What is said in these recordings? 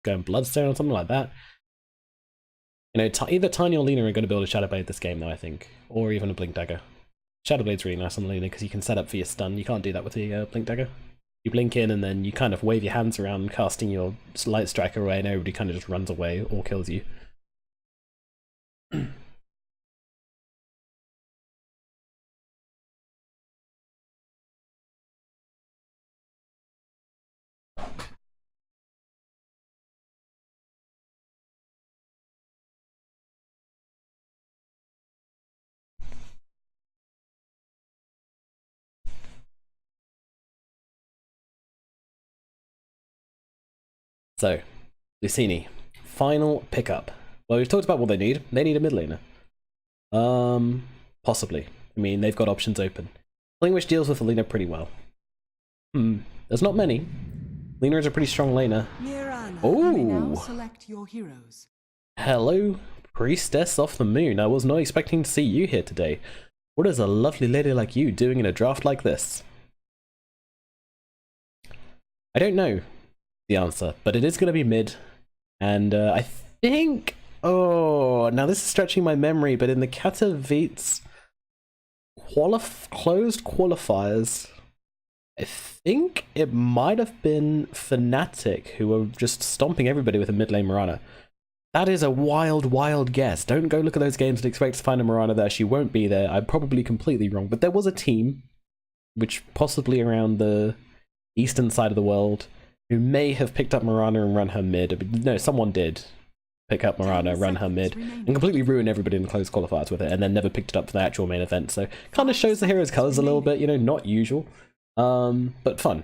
going Bloodstone or something like that. You know, either Tiny or Lina are going to build a Shadow Blade this game, though, I think. Or even a Blink Dagger. Shadow Blade's really nice on Lina because you can set up for your stun. You can't do that with the Blink Dagger. You blink in and then you kind of wave your hands around, casting your Light Striker away, and everybody kind of just runs away or kills you. So, Luccini, final pickup. Well, we've talked about what they need. They need a mid laner. Possibly. I mean, they've got options open. Which deals with Lina pretty well. There's not many. Lina is a pretty strong laner. Oh! Select your heroes. Hello, Priestess of the Moon. I was not expecting to see you here today. What is a lovely lady like you doing in a draft like this? I don't know the answer, but it is going to be mid. And I think... Oh, now this is stretching my memory, but in the Katowice closed qualifiers, I think it might have been Fnatic who were just stomping everybody with a mid lane Mirana. That is a wild, wild guess. Don't go look at those games and expect to find a Mirana there. She won't be there. I'm probably completely wrong. But there was a team, which possibly around the eastern side of the world, who may have picked up Mirana and run her mid. No, someone did pick up Mirana, run her mid, and completely ruin everybody in the closed qualifiers with it, and then never picked it up for the actual main event. So kind of shows the hero's colors a little bit, you know, not usual. But fun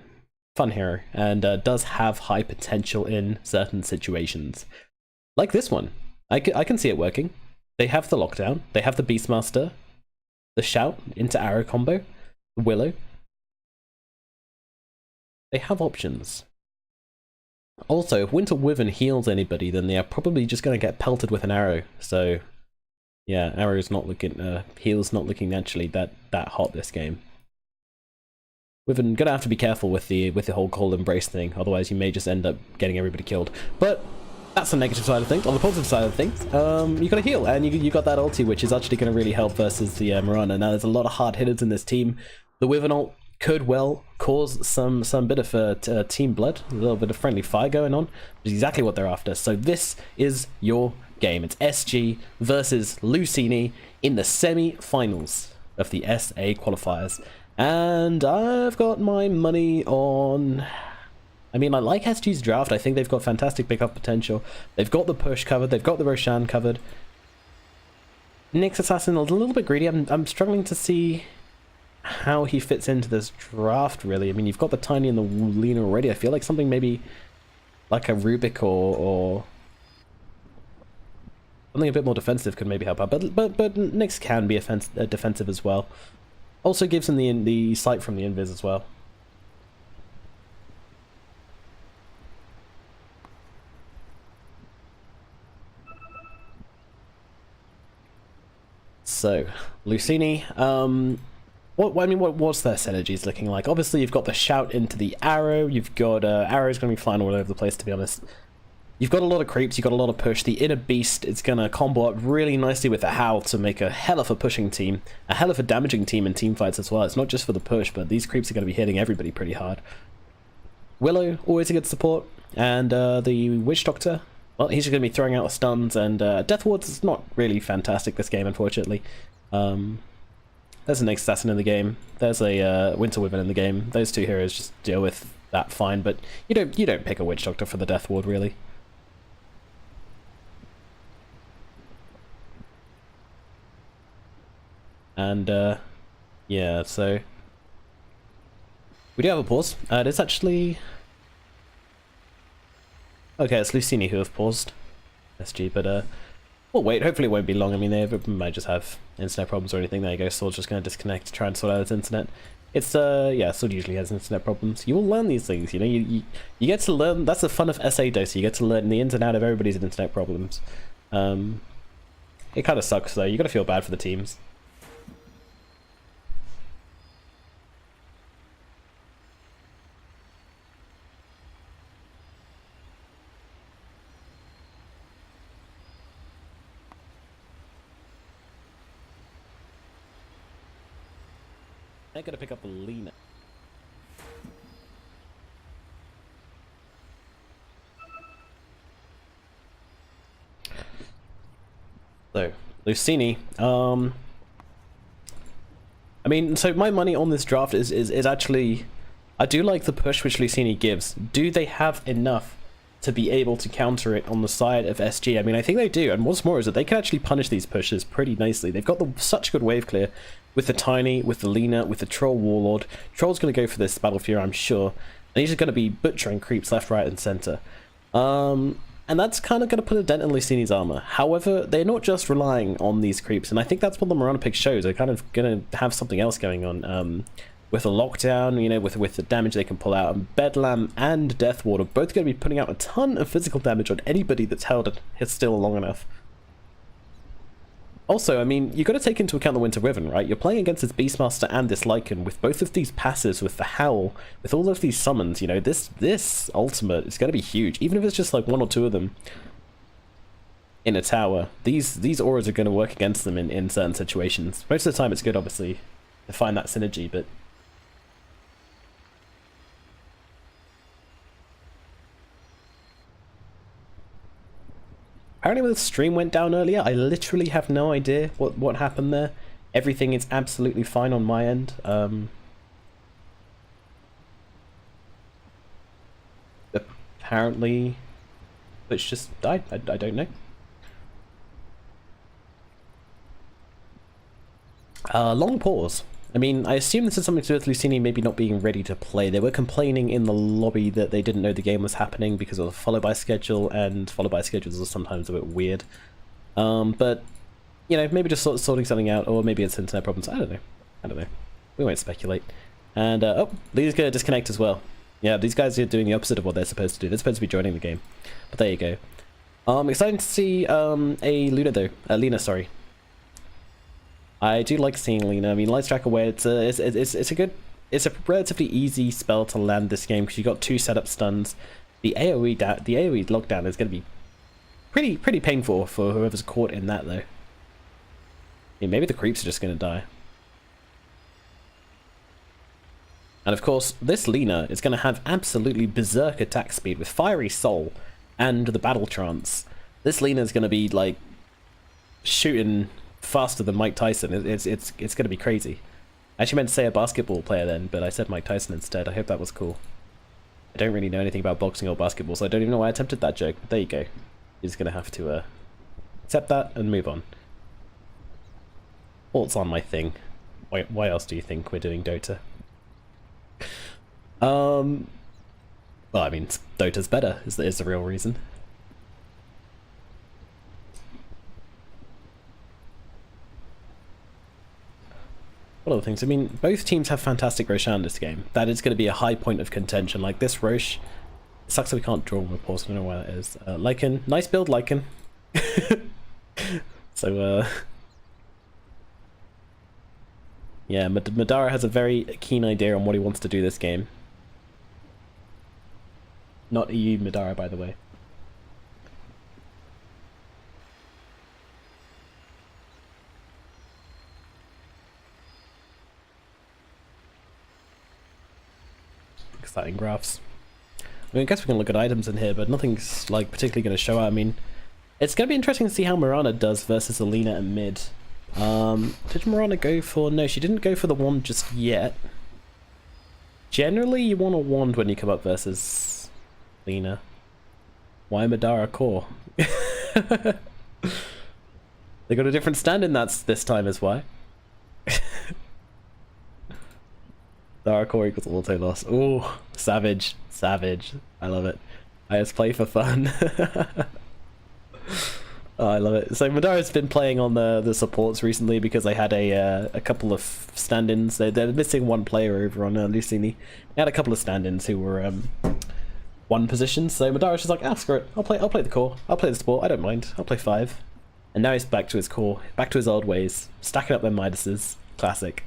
hero, and does have high potential in certain situations. Like this one. I can see it working. They have the lockdown, they have the Beastmaster, the shout into arrow combo, the Willow. They have options. Also, if Winter Wyvern heals anybody, then they are probably just going to get pelted with an arrow. So, yeah, arrow's not looking, heal's not looking actually that hot this game. Wyvern gonna have to be careful with the whole cold embrace thing, otherwise you may just end up getting everybody killed. But that's the negative side of things. On the positive side of things, you got to heal, and you got that ulti, which is actually going to really help versus the Mirana. Now, there's a lot of hard hitters in this team. The Wyvern ult could well cause some bit of team blood, a little bit of friendly fire going on, which is exactly what they're after. So this is your game. It's SG versus Luccini in the semi-finals of the SA qualifiers. And I've got my money on... I mean, I like SG's draft. I think they've got fantastic pickup potential. They've got the push covered. They've got the Roshan covered. Nyx Assassin a little bit greedy. I'm struggling to see how he fits into this draft, really. I mean, you've got the Tiny and the Lina already. I feel like something maybe like a Rubik or something a bit more defensive could maybe help out. But Nyx can be defensive as well. Also gives him the sight from the invis as well. So, Luccini, what's their synergies looking like? Obviously, you've got the shout into the arrow. You've got arrows going to be flying all over the place, to be honest. You've got a lot of creeps. You've got a lot of push. The inner beast is going to combo up really nicely with the howl to make a hell of a pushing team, a hell of a damaging team in team fights as well. It's not just for the push, but these creeps are going to be hitting everybody pretty hard. Willow, always a good support, and the Witch Doctor. Well, he's just going to be throwing out stuns, and Death Wards is not really fantastic this game, unfortunately. There's an Assassin in the game. There's a Winter Wyvern in the game. Those two heroes just deal with that fine, but you don't pick a Witch Doctor for the Death Ward, really. And yeah, so we do have a pause. It is actually... Okay, it's Luccini who have paused SG, but we'll wait. Hopefully it won't be long. I mean, they might just have internet problems or anything. There you go. Sorth's just going to disconnect to try and sort out his internet. It's yeah, Sorth usually has internet problems. You will learn these things, you know. You get to learn. That's the fun of SA Dota. You get to learn the ins and out of everybody's internet problems. It kind of sucks though. You got to feel bad for the teams. They're gonna pick up the Lina. So, Luccini, I mean, so my money on this draft is actually, I do like the push which Luccini gives. Do they have enough to be able to counter it on the side of SG? I mean, I think they do, and what's more is that they can actually punish these pushes pretty nicely. They've got such good wave clear with the Tiny, with the Lina, with the Troll Warlord. Troll's going to go for this Battle Fury, I'm sure, and he's just going to be butchering creeps left, right, and center. And that's kind of going to put a dent in Luccini's armor. However, they're not just relying on these creeps, and I think that's what the Mirana pick shows. They're kind of going to have something else going on. With a lockdown, you know, with the damage they can pull out, and Bedlam and Death Ward are both going to be putting out a ton of physical damage on anybody that's held still long enough. Also, I mean, you've got to take into account the Winter Wyvern, right? You're playing against this Beastmaster and this Lycan with both of these passives, with the Howl, with all of these summons, you know, this ultimate is going to be huge. Even if it's just like one or two of them in a tower, these auras are going to work against them in certain situations. Most of the time it's good, obviously, to find that synergy, but apparently the stream went down earlier. I literally have no idea what happened there. Everything is absolutely fine on my end. Apparently Twitch just died. I don't know. Long pause. I mean, I assume this is something to do with Luccini maybe not being ready to play. They were complaining in the lobby that they didn't know the game was happening because of the follow-by schedule, and follow-by schedules are sometimes a bit weird. But, you know, maybe just sorting something out, or maybe it's internet problems. I don't know. We won't speculate. And, oh, these are going to disconnect as well. Yeah, these guys are doing the opposite of what they're supposed to do. They're supposed to be joining the game. But there you go. Exciting to see a Lina, sorry. I do like seeing Lina. I mean, Light Strike Away, it's a relatively easy spell to land this game because you got 2 setup stuns. The AoE lockdown is going to be pretty painful for whoever's caught in that, though. Yeah, maybe the creeps are just going to die. And of course, this Lina is going to have absolutely berserk attack speed with Fiery Soul and the Battle Trance. This Lina is going to be like shooting faster than Mike Tyson. It's going to be crazy. I actually meant to say a basketball player then, but I said Mike Tyson instead. I hope that was cool. I don't really know anything about boxing or basketball, so I don't even know why I attempted that joke. But there you go. You're just going to have to accept that and move on. Thoughts on my thing. Why else do you think we're doing Dota? Well, I mean, Dota's better is the real reason. What other things? I mean, both teams have fantastic Roshan this game. That is going to be a high point of contention. Like this Rosh, it sucks that we can't draw reports. I don't know why that is. Lycan, nice build, Lycan. So, yeah, Madara has a very keen idea on what he wants to do this game. Not EU Madara, by the way. Exciting graphs. I mean, I guess we can look at items in here, but nothing's like particularly going to show out. I mean, it's going to be interesting to see how Mirana does versus Alina and mid. Did Mirana go for... No, she didn't go for the wand just yet. Generally, you want a wand when you come up versus Lina. Why Madara core? They got a different stand-in this time is why. Madara core equals auto loss. Ooh, savage. Savage. I love it. I just play for fun. Oh, I love it. So Madara's been playing on the supports recently because they had a couple of stand-ins. They're missing one player over on Luccini. They had a couple of stand-ins who were one position. So Madara's just like, ah, screw it. I'll play the core. I'll play the support. I don't mind. I'll play 5. And now he's back to his core, back to his old ways, stacking up them Midases. Classic.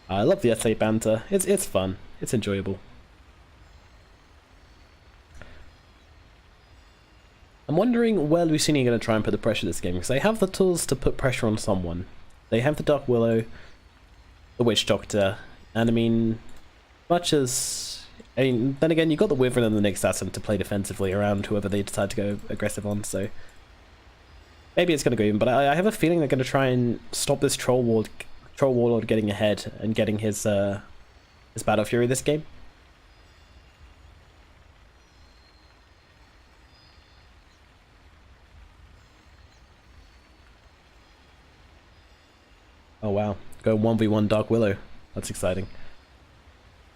I love the SA banter. It's fun. It's enjoyable. I'm wondering where Luccini are going to try and put the pressure this game, because they have the tools to put pressure on someone. They have the Dark Willow, the Witch Doctor, and I mean, much as... I mean, then again, you've got the Wyvern and the Nyx Assassin to play defensively around whoever they decide to go aggressive on, so... Maybe it's going to go even, but I have a feeling they're going to try and stop this Troll Warlord getting ahead and getting his Battle Fury this game. Oh wow, go 1v1 Dark Willow. That's exciting.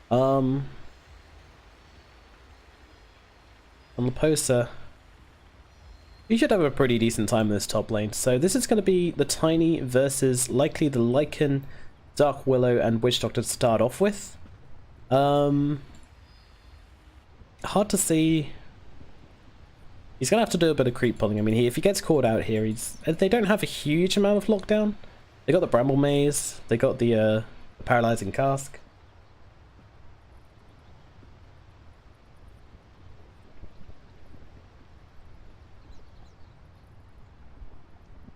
On Laposa, you should have a pretty decent time in this top lane. So this is going to be the Tiny versus likely the Lycan, Dark Willow, and Witch Doctor to start off with. Hard to see. He's going to have to do a bit of creep pulling. I mean, if he gets caught out here, they don't have a huge amount of lockdown. They got the Bramble Maze, they got the Paralyzing Cask.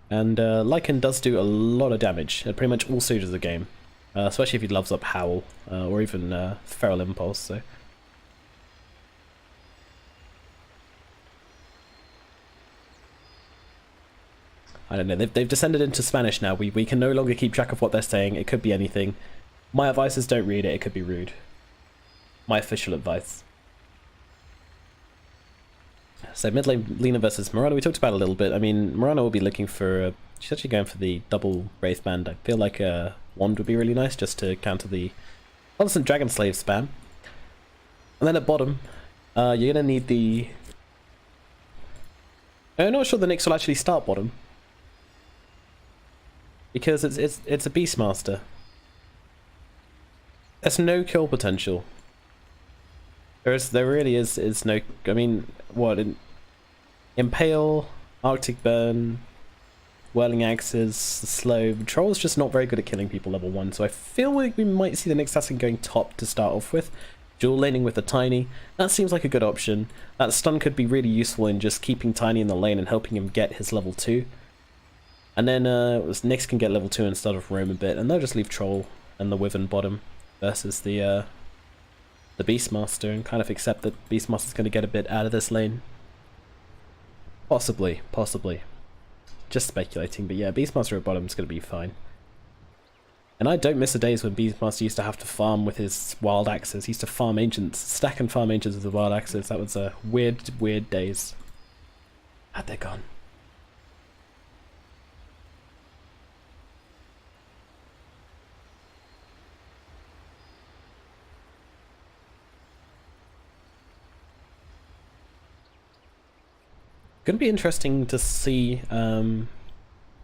And Lycan does do a lot of damage at pretty much all stages of the game, especially if he loves up Howl or even Feral Impulse. So. I don't know, they've descended into Spanish now. We can no longer keep track of what they're saying. It could be anything. My advice is don't read it, it could be rude. My official advice. So mid lane Lina versus Mirana, we talked about it a little bit. I mean, Mirana will be looking for... she's actually going for the double Wraithband. I feel like a wand would be really nice just to counter the constant Dragon Slave spam. And then at bottom, you're going to need the... I'm not sure the Nyx will actually start bottom. Because it's a Beastmaster. There's no kill potential. There really is no... I mean, what? Impale, Arctic Burn, Whirling Axes, Slow. Troll's just not very good at killing people level 1, so I feel like we might see the Nyx Assassin going top to start off with. Dual laning with the Tiny. That seems like a good option. That stun could be really useful in just keeping Tiny in the lane and helping him get his level 2. And then Nyx can get level 2 and start off roam a bit, and they'll just leave Troll and the Wyvern bottom versus the Beastmaster, and kind of accept that Beastmaster's going to get a bit out of this lane. Possibly. Just speculating, but yeah, Beastmaster at bottom is going to be fine. And I don't miss the days when Beastmaster used to have to farm with his wild axes. He used to farm ancients, stack and farm ancients with the wild axes. That was weird days. Ah, they're gone. Gonna be interesting to see. Oh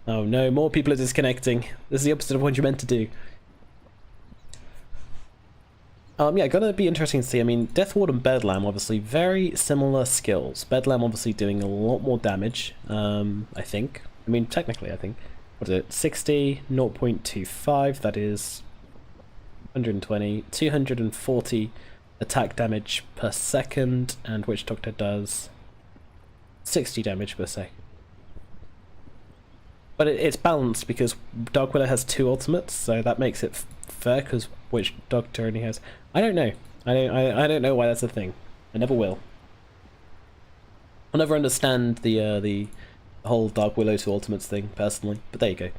no, more people are disconnecting. This is the opposite of what you meant to do. Yeah, gonna be interesting to see. I mean, Deathward and Bedlam obviously very similar skills. Bedlam obviously doing a lot more damage. I think. I mean, technically, I think. What is it? 60, 0.25. That is 120, 240 attack damage per second, and Witch Doctor does 60 damage per second. But it's balanced because Dark Willow has 2 ultimates, so that makes it fair because Witch Doctor only has... I don't know. I don't know why that's a thing. I never will. I'll never understand the whole Dark Willow 2 ultimates thing personally, but there you go.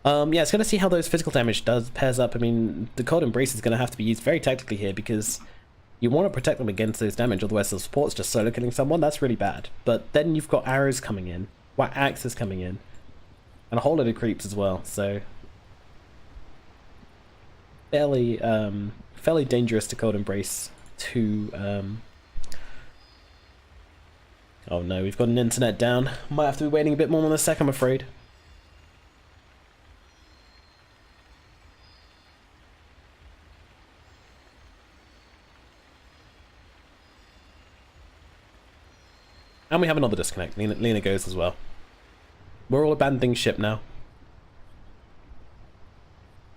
Yeah, it's going to see how those physical damage pairs up. I mean, the Cold Embrace is going to have to be used very tactically here because you want to protect them against those damage, otherwise the support's just solo killing someone. That's really bad. But then you've got arrows coming in, axes coming in, and a whole lot of creeps as well. So fairly dangerous to Cold Embrace to. Oh no, we've got an internet down. Might have to be waiting a bit more than a sec, I'm afraid. And we have another disconnect. Lina goes as well. We're all abandoning ship now.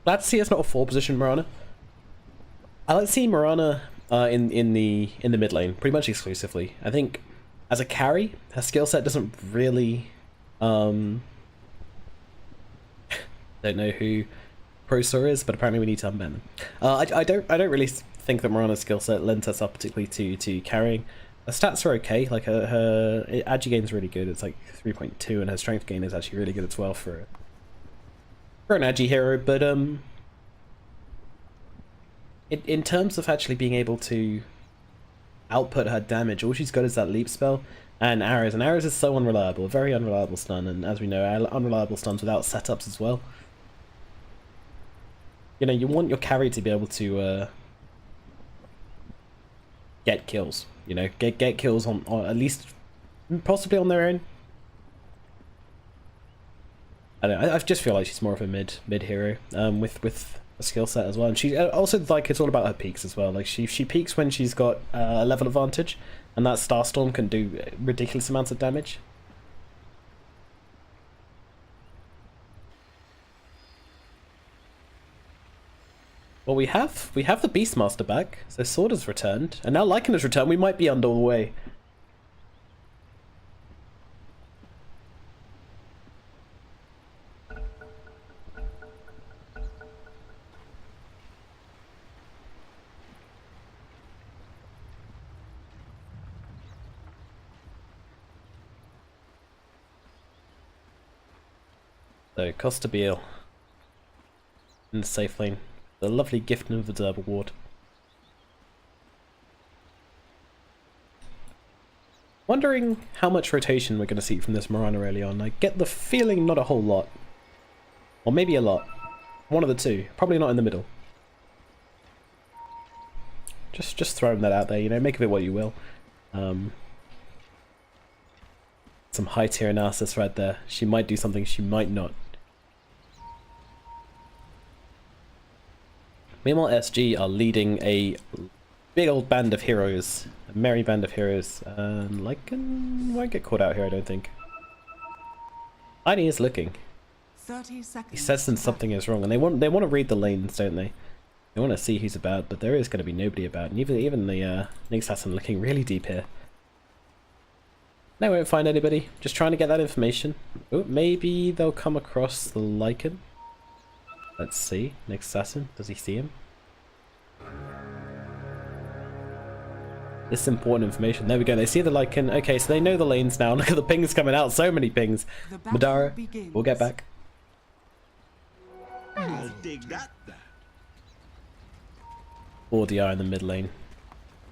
Glad to see it's not a 4 position Mirana. I like seeing Mirana in the mid lane pretty much exclusively. I think as a carry, her skill set doesn't really, don't know who ProSor is, but apparently we need to unban them. I don't really think that Mirana's skill set lends herself particularly to carrying. Her stats are okay, like her agi gain is really good, it's like 3.2, and her strength gain is actually really good as well for an agi hero, but in terms of actually being able to output her damage, all she's got is that leap spell and arrows, and arrows is so unreliable, a very unreliable stun, and as we know, unreliable stuns without setups as well. You know, you want your carry to be able to get kills, you know, get kills on at least possibly on their own. I don't know, I just feel like she's more of a mid hero with a skill set as well, and she also, like, it's all about her peaks as well. Like she peaks when she's got a level advantage, and that Starstorm can do ridiculous amounts of damage. Well, we have the Beastmaster back, so Sword has returned, and now Lycan has returned. We might be underway. So, Costa Beale in the safe lane. The lovely gift of the Derb Award. Wondering how much rotation we're going to see from this Mirana early on. I get the feeling not a whole lot. Or maybe a lot. One of the two. Probably not in the middle. Just throwing that out there, you know, make of it what you will. Some high tier analysis right there. She might do something, she might not. Meanwhile, SG are leading a big old band of heroes, a merry band of heroes. Lycan won't get caught out here, I don't think. Tiny is looking. 30 seconds. He says that something is wrong, and they want to read the lanes, don't they? They want to see who's about, but there is going to be nobody about, and even the Nyx Assassin looking really deep here. They won't find anybody. Just trying to get that information. Oh, maybe they'll come across the Lycan. Let's see. Nyx Assassin, does he see him? This is important information. There we go. They see the Lycan. Okay, so they know the lanes now. Look at the pings coming out. So many pings. Madara, we'll get back. I'll dig that. 4DR in the mid lane.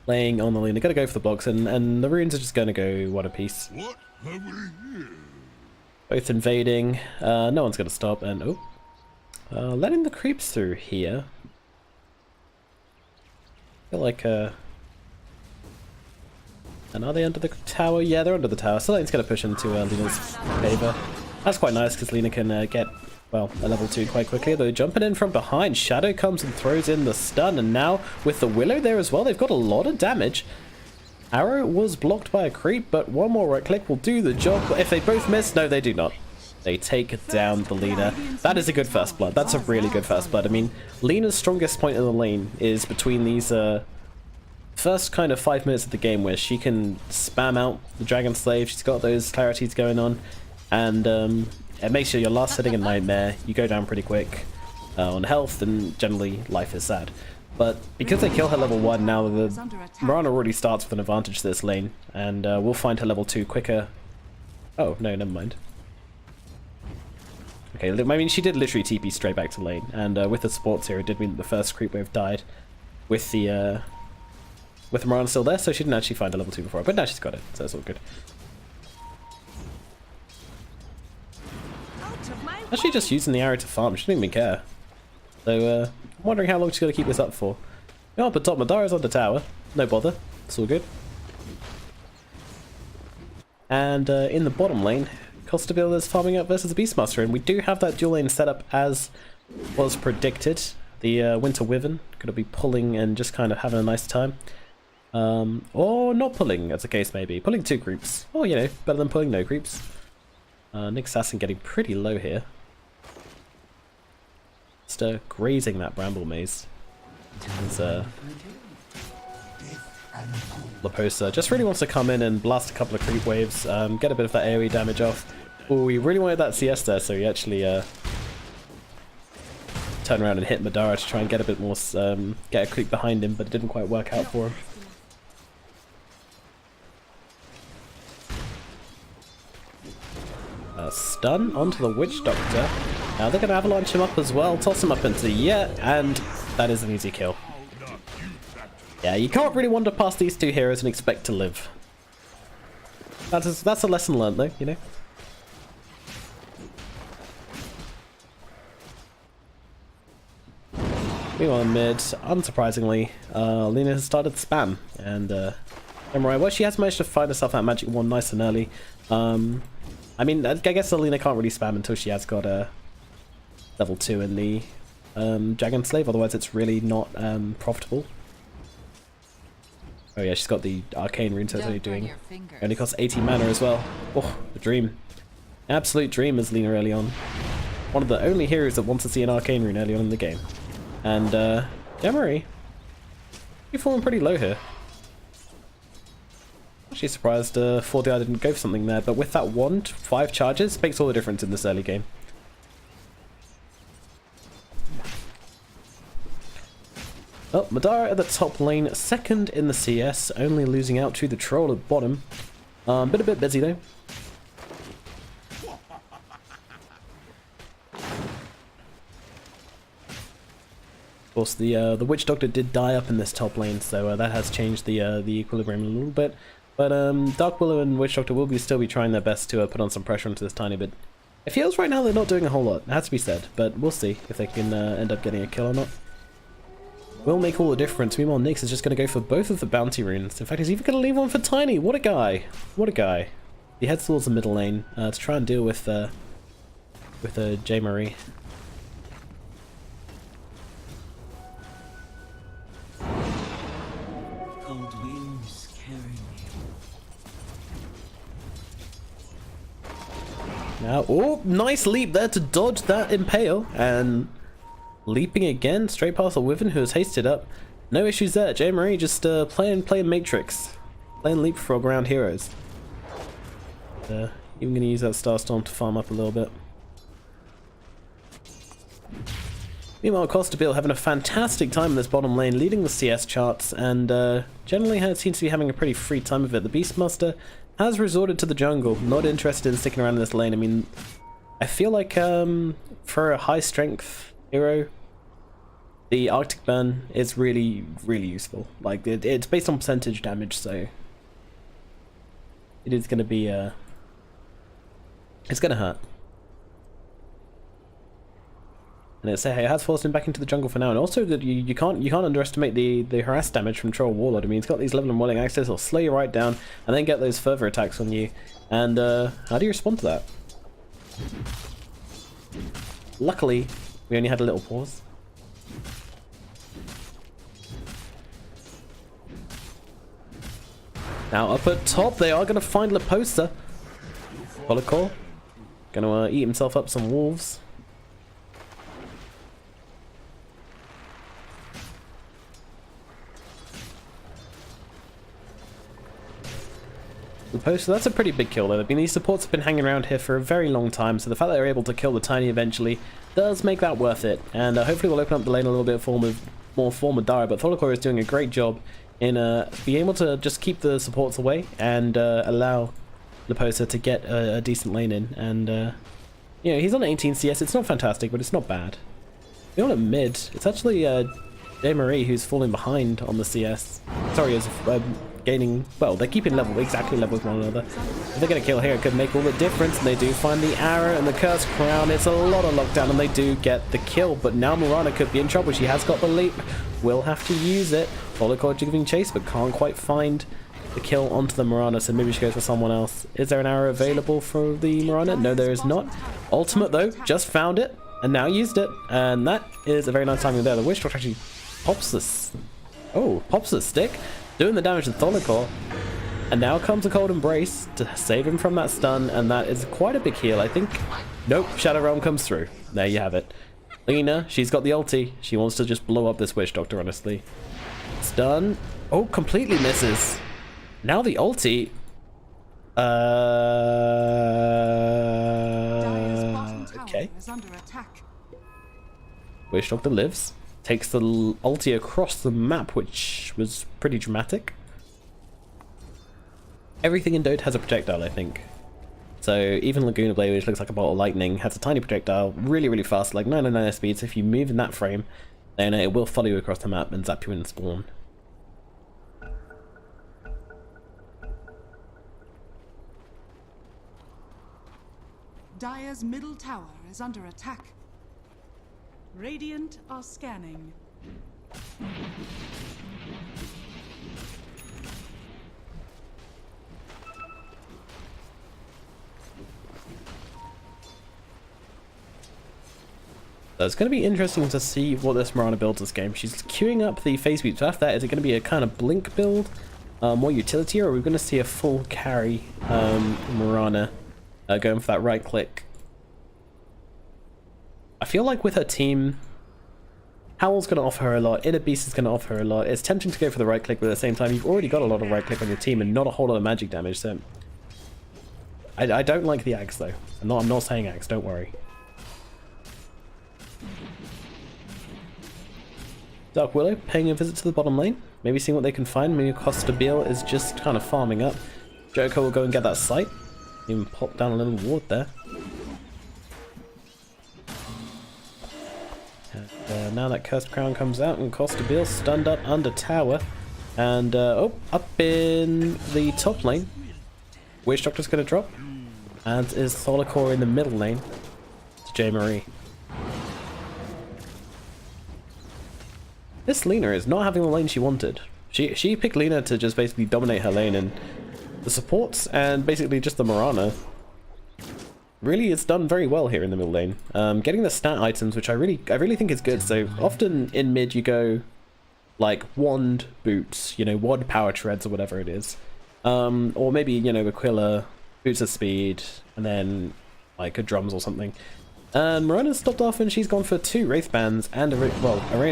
Laying on the lane. They're going to go for the blocks, and the runes are just going to go one apiece. What have we here? Both invading. No one's going to stop, and oh. Letting the creeps through here. I feel like, and are they under the tower? Yeah, they're under the tower. So Lane's going to push into Lena's favor. That's quite nice because Lena can get, well, a level 2 quite quickly. Though jumping in from behind, Shadow comes and throws in the stun. And now with the Willow there as well, they've got a lot of damage. Arrow was blocked by a creep, but one more right click will do the job. If they both miss, no, they do not. They take down the Lena. That is a good first blood. That's a really good first blood. I mean, Lena's strongest point in the lane is between these first kind of 5 minutes of the game where she can spam out the Dragon Slave. She's got those clarities going on, and it makes sure your last setting a nightmare. You go down pretty quick on health, and generally life is sad. But because they kill her level 1, now the Mirana already starts with an advantage to this lane, and we'll find her level 2 quicker. Oh, no, never mind. Okay, I mean, she did literally TP straight back to lane, and with the supports here, it did mean that the first creep wave died with the Mirana still there, so she didn't actually find a level 2 before, but now she's got it, so it's all good. Actually just using the arrow to farm, she didn't even care. So, I'm wondering how long she's going to keep this up for. Oh, but top Madara's on the tower, no bother, it's all good. And in the bottom lane, Costa Beale is farming up versus the Beastmaster, and we do have that dual lane set up as was predicted. The Winter Wyvern going to be pulling and just kind of having a nice time. Or not pulling, as the case may be. Pulling 2 creeps. Oh, you know, better than pulling no creeps. Nyx Assassin getting pretty low here. Just grazing that bramble maze. As Leposa just really wants to come in and blast a couple of creep waves, get a bit of that AoE damage off. Oh, he really wanted that CS there, so he actually turned around and hit Madara to try and get a bit more, get a creep behind him, but it didn't quite work out for him. Stun onto the Witch Doctor. Now they're going to avalanche him up as well, toss him up into and that is an easy kill. Yeah, you can't really wander past these two heroes and expect to live. That's a lesson learned though, you know? Meanwhile in mid, unsurprisingly, Lina has started spam, and Samurai, well, she has managed to find herself that magic wand nice and early. I mean, I guess Alina can't really spam until she has got a level 2 in the Dragon Slave, otherwise it's really not profitable. Oh yeah, she's got the arcane rune, so it's only costs 80 mana as well. Oh, a dream. Absolute dream is Lina early on. One of the only heroes that wants to see an arcane rune early on in the game. And Demery, you're falling pretty low here. Actually surprised 4DI didn't go for something there, but with that wand, 5 charges makes all the difference in this early game. Oh, Madara at the top lane, second in the CS, only losing out to the troll at bottom. A bit busy though. Of course, the Witch Doctor did die up in this top lane, so that has changed the equilibrium a little bit. But Dark Willow and Witch Doctor will still be trying their best to put on some pressure onto this tiny bit. It feels right now they're not doing a whole lot, it has to be said, but we'll see if they can end up getting a kill or not. Will make all the difference. Meanwhile, Nyx is just going to go for both of the bounty runes. In fact, he's even going to leave one for Tiny. What a guy! What a guy! He heads towards the middle lane to try and deal with J. Marie. Cold winds carry me. Now, oh, nice leap there to dodge that impale, and leaping again straight past the Wyvern, who has hasted up. No issues there. J. Marie just playing Matrix, playing leapfrog around heroes. Even going to use that Starstorm to farm up a little bit. Meanwhile, Costabile having a fantastic time in this bottom lane, leading the CS charts, and generally seems to be having a pretty free time of it. The Beastmaster has resorted to the jungle, not interested in sticking around in this lane. I mean, I feel like for a high strength hero, the Arctic Burn is really useful. Like, it's based on percentage damage, so it is going to be it's going to hurt. And it has forced him back into the jungle for now, and also that you can't underestimate the harass damage from Troll Warlord. I mean, he's got these level and rolling access, he'll slow you right down, and then get those further attacks on you. And how do you respond to that? Luckily, we only had a little pause. Now up at top, they are going to find Leposa. Polycor going to eat himself up some wolves. Leposa, that's a pretty big kill though. I mean, these supports have been hanging around here for a very long time, so the fact that they're able to kill the Tiny eventually does make that worth it. And hopefully we'll open up the lane a little bit more for Madara, but Polycor is doing a great job in being able to just keep the supports away and allow Leposa to get a decent lane in. And you know, he's on 18 CS. It's not fantastic, but it's not bad. We're on a mid. It's actually J. Marie who's falling behind on the CS. Sorry, is gaining. Well, they're keeping exactly level with one another. If they're gonna kill here, it could make all the difference. And they do find the arrow and the Cursed Crown. It's a lot of lockdown, and they do get the kill. But now Mirana could be in trouble. She has got the leap. Will have to use it. Polycor giving chase, but can't quite find the kill onto the Mirana, so maybe she goes for someone else. Is there an arrow available for the Mirana? No, there is not. Ultimate, though, just found it, and now used it. And that is a very nice timing there. The Witch Doctor actually pops the stick, doing the damage to Polycor. And now comes a Cold Embrace to save him from that stun, and that is quite a big heal, I think. Nope, Shadow Realm comes through. There you have it. Lina, she's got the ulti. She wants to just blow up this Witch Doctor, honestly. Stun. Oh, completely misses. Now the ulti. Dire's bottom tower Okay. is under attack. Wish Doctor lives. Takes the ulti across the map, which was pretty dramatic. Everything in Dota has a projectile, I think. So even Laguna Blade, which looks like a bolt of lightning, has a tiny projectile, really, really fast, like 999 speed. So if you move in that frame, then it will follow you across the map and zap you in spawn. Dire's middle tower is under attack. Radiant are scanning. So it's going to be interesting to see what this Mirana builds this game. She's queuing up the phase beat. So after that, is it going to be a kind of blink build, more utility, or are we going to see a full carry Mirana going for that right click? I feel like with her team, Howl's going to offer her a lot, Inner Beast is going to offer her a lot. It's tempting to go for the right click, but at the same time, you've already got a lot of right click on your team and not a whole lot of magic damage. So I don't like the Axe though. I'm not saying Axe, don't worry. Dark Willow paying a visit to the bottom lane, maybe seeing what they can find. Maybe Costa Beal is just kind of farming up. Jericho will go and get that sight. Even pop down a little ward there. And now that Cursed Crown comes out and Costa Beal stunned up under tower. And oh, up in the top lane. Witch Doctor's going to drop. And is Tholicore in the middle lane to J. Marie. This Lina is not having the lane she wanted. She picked Lina to just basically dominate her lane, and the supports and basically just the Mirana really is done very well here in the middle lane. Getting the stat items, which I really think is good. So often in mid you go like wand boots, you know, wand power treads or whatever it is, or maybe, you know, Aquila boots of speed and then like a drums or something. And Mirana's stopped off and she's gone for 2 Wraith Bands and a Ring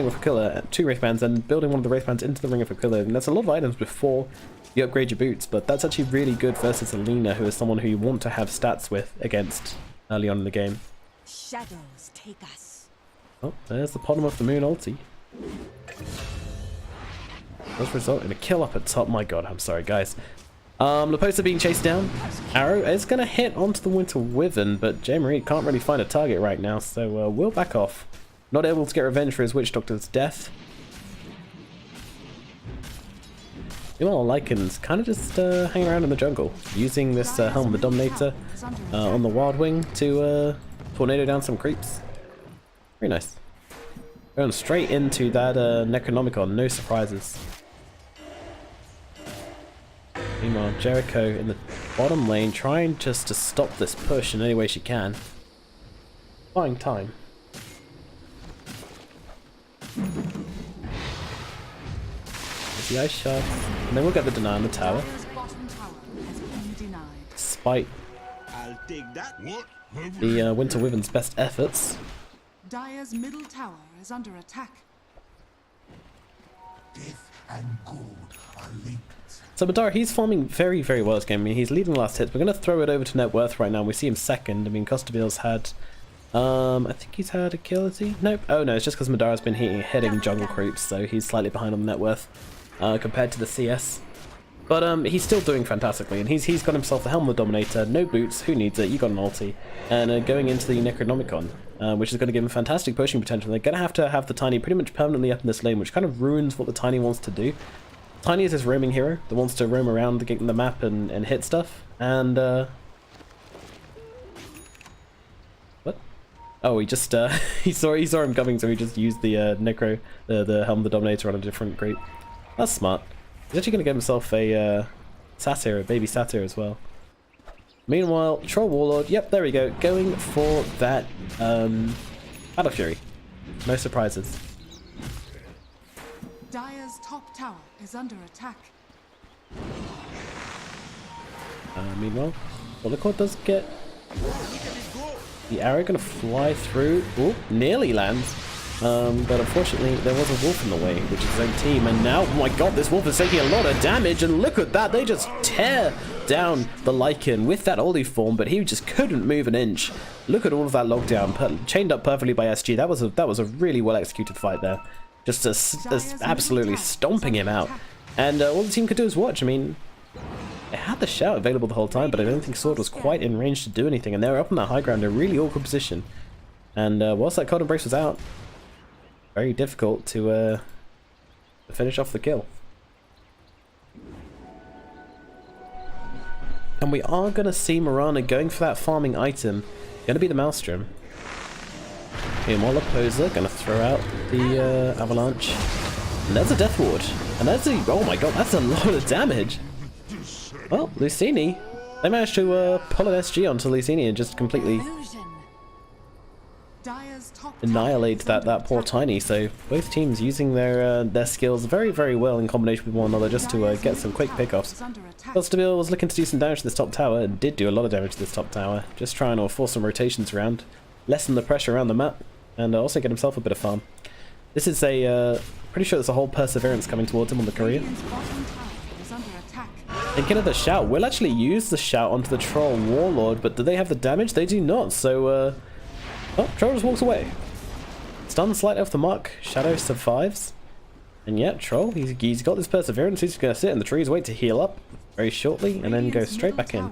of Aquila, 2 Wraith Bands, and building one of the Wraith Bands into the Ring of Aquila. And that's a lot of items before you upgrade your boots, but that's actually really good versus Alina, who is someone who you want to have stats with against early on in the game. Shadows take us. Oh, there's the bottom of the moon ulti. Does result in a kill up at top. My god, I'm sorry guys. Laposa being chased down. Arrow is going to hit onto the Winter Wyvern, but J. Marie can't really find a target right now, so we'll back off. Not able to get revenge for his Witch Doctor's death. Meanwhile, Lycan's kind of just hanging around in the jungle, using this Helm of the Dominator on the Wild Wing to tornado down some creeps. Very nice. Going straight into that Necronomicon, no surprises. Meanwhile, Jericho in the bottom lane trying just to stop this push in any way she can. Buying time. There's the ice shot. And then we'll get the deny on the tower. Dire's bottom tower has been denied. Despite I'll take that. What? the Winter Wyvern's best efforts. Dire's middle tower is under attack. Death and gold are linked. So Madara, he's farming very, very well this game. I mean, he's leading the last hits. We're going to throw it over to net worth right now. We see him second. I mean, Costabil's had... I think he's had a kill, has he? Nope. Oh no, it's just because Madara's been hitting jungle creeps, so he's slightly behind on the net worth compared to the CS. But he's still doing fantastically, and he's got himself the Helm of the Dominator, no boots, who needs it, you got an ulti, and going into the Necronomicon, which is going to give him fantastic pushing potential. They're going to have the Tiny pretty much permanently up in this lane, which kind of ruins what the Tiny wants to do. Tiny is this roaming hero that wants to roam around the map and hit stuff, and what? Oh, he just he saw him coming, so he just used the the Helm of the Dominator on a different creep. That's smart. He's actually going to get himself a Satyr, a baby Satyr as well. Meanwhile, Troll Warlord, yep, there we go, going for that Battle Fury. No surprises. Dire's top tower is under attack. Meanwhile, Holocaust does get the arrow, going to fly through. Ooh, nearly lands. But unfortunately, there was a wolf in the way, which is his own team. And now, oh my god, this wolf is taking a lot of damage. And look at that, they just tear down the Lycan with that Oli form, but he just couldn't move an inch. Look at all of that lockdown, chained up perfectly by SG. That was a really well executed fight there. Just absolutely stomping him out. And all the team could do is watch. I mean, they had the shout available the whole time, but I don't think Sorth was quite in range to do anything. And they were up on that high ground, a really awkward position. And whilst that Cold Embrace was out, very difficult to finish off the kill. And we are going to see Mirana going for that farming item. Going to be the Maelstrom. Meanwhile, Poser going to throw out the Avalanche. And there's a Death Ward. And that's a... Oh my god, that's a lot of damage. Well, Luccini. They managed to pull an SG onto Luccini and just completely annihilate that poor Tiny. So both teams using their skills very, very well in combination with one another just to get some quick pickoffs. Stabile was looking to do some damage to this top tower and did do a lot of damage to this top tower. Just trying to force some rotations around, lessen the pressure around the map, and also get himself a bit of farm. This is a pretty sure there's a whole Perseverance coming towards him on the courier. Thinking of the shout, we'll actually use the shout onto the Troll Warlord, but do they have the damage? They do not, so oh, Troll just walks away. Stun slightly off the mark, Shadow survives. And yeah, Troll, he's got this Perseverance, he's going to sit in the trees, wait to heal up very shortly, and then go straight back in.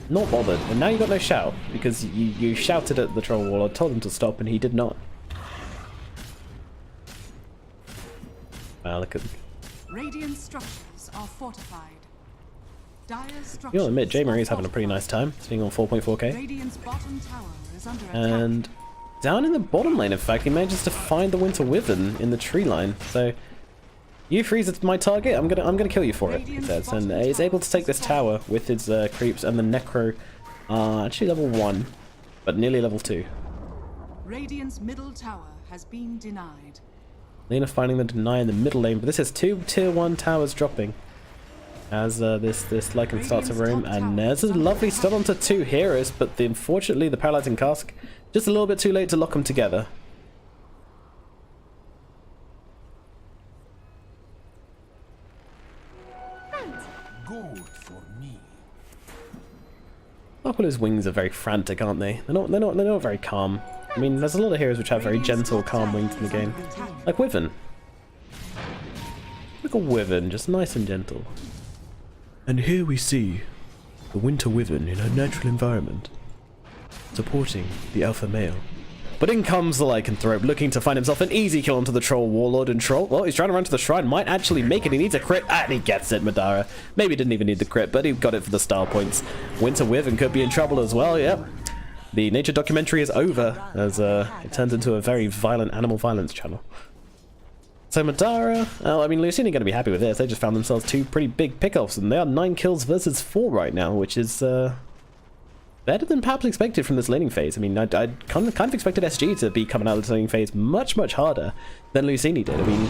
Not bothered, and now you got no shout, because you shouted at the Troll Warlord, told him to stop, and he did not. Wow, look at... Radiant structures are fortified. You'll admit, J. Marie's having a pretty nice time, being on 4.4k. Radiant's bottom tower is under And down in the bottom lane, in fact, he manages to find the Winter Wyvern in the tree line. So, you freeze at my target, I'm gonna kill you for it, he says. And he's able to take this tower with his creeps and the Necro, actually level 1, but nearly level 2. Radiant's middle tower has been denied. Lena finding the deny in the middle lane, but this has 2 tier 1 towers dropping as this Lycan starts to roam, and there's a lovely stun onto 2 heroes, but unfortunately the Paralyzing Cask just a little bit too late to lock them together. Gold for me. Aquil's wings are very frantic, aren't they? They're not very calm. I mean, there's a lot of heroes which have very gentle, calm wings in the game. Like Wyvern. Look at Wyvern, just nice and gentle. And here we see the Winter Wyvern in her natural environment, supporting the alpha male. But in comes the Lycanthrope, looking to find himself an easy kill onto the Troll Warlord, and Troll, well, he's trying to run to the shrine, might actually make it, he needs a crit, and he gets it, Madara. Maybe didn't even need the crit, but he got it for the star points. Winter Wyvern could be in trouble as well, yep. The nature documentary is over, as it turns into a very violent animal violence channel. So Madara, I mean, Luccini are going to be happy with this. They just found themselves 2 pretty big pickoffs, and they are 9 kills versus 4 right now, which is better than perhaps expected from this laning phase. I mean, I kind of expected SG to be coming out of this laning phase much harder than Luccini did. I mean,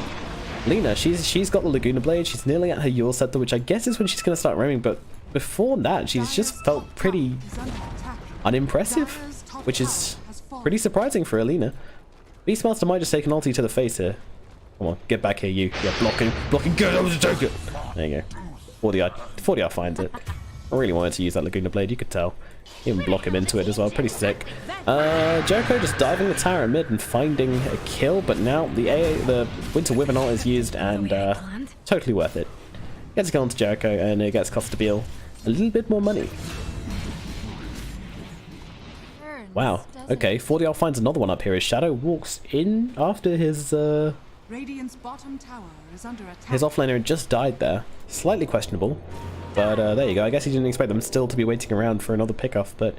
Lena, she's got the Laguna Blade, she's nearly at her Yule Scepter, which I guess is when she's going to start roaming, but before that, she's just felt pretty unimpressive, which is pretty surprising for Alina. Beastmaster might just take an ulti to the face here. Come on, get back here, you. Yeah, blocking good, I was take it. There you go. 40R finds it. I really wanted to use that Laguna Blade, you could tell. Even block him into it as well, pretty sick. Jericho just diving the tower in mid and finding a kill, but now the Winter Wyvern ult is used and totally worth it. Gets a kill onto Jericho and it gets Stabile a little bit more money. Wow, okay, 40R finds another one up here. His Shadow walks in after his Radiant's bottom tower is under attack. his offlaner had just died there. Slightly questionable, but there you go. I guess he didn't expect them still to be waiting around for another pickoff, but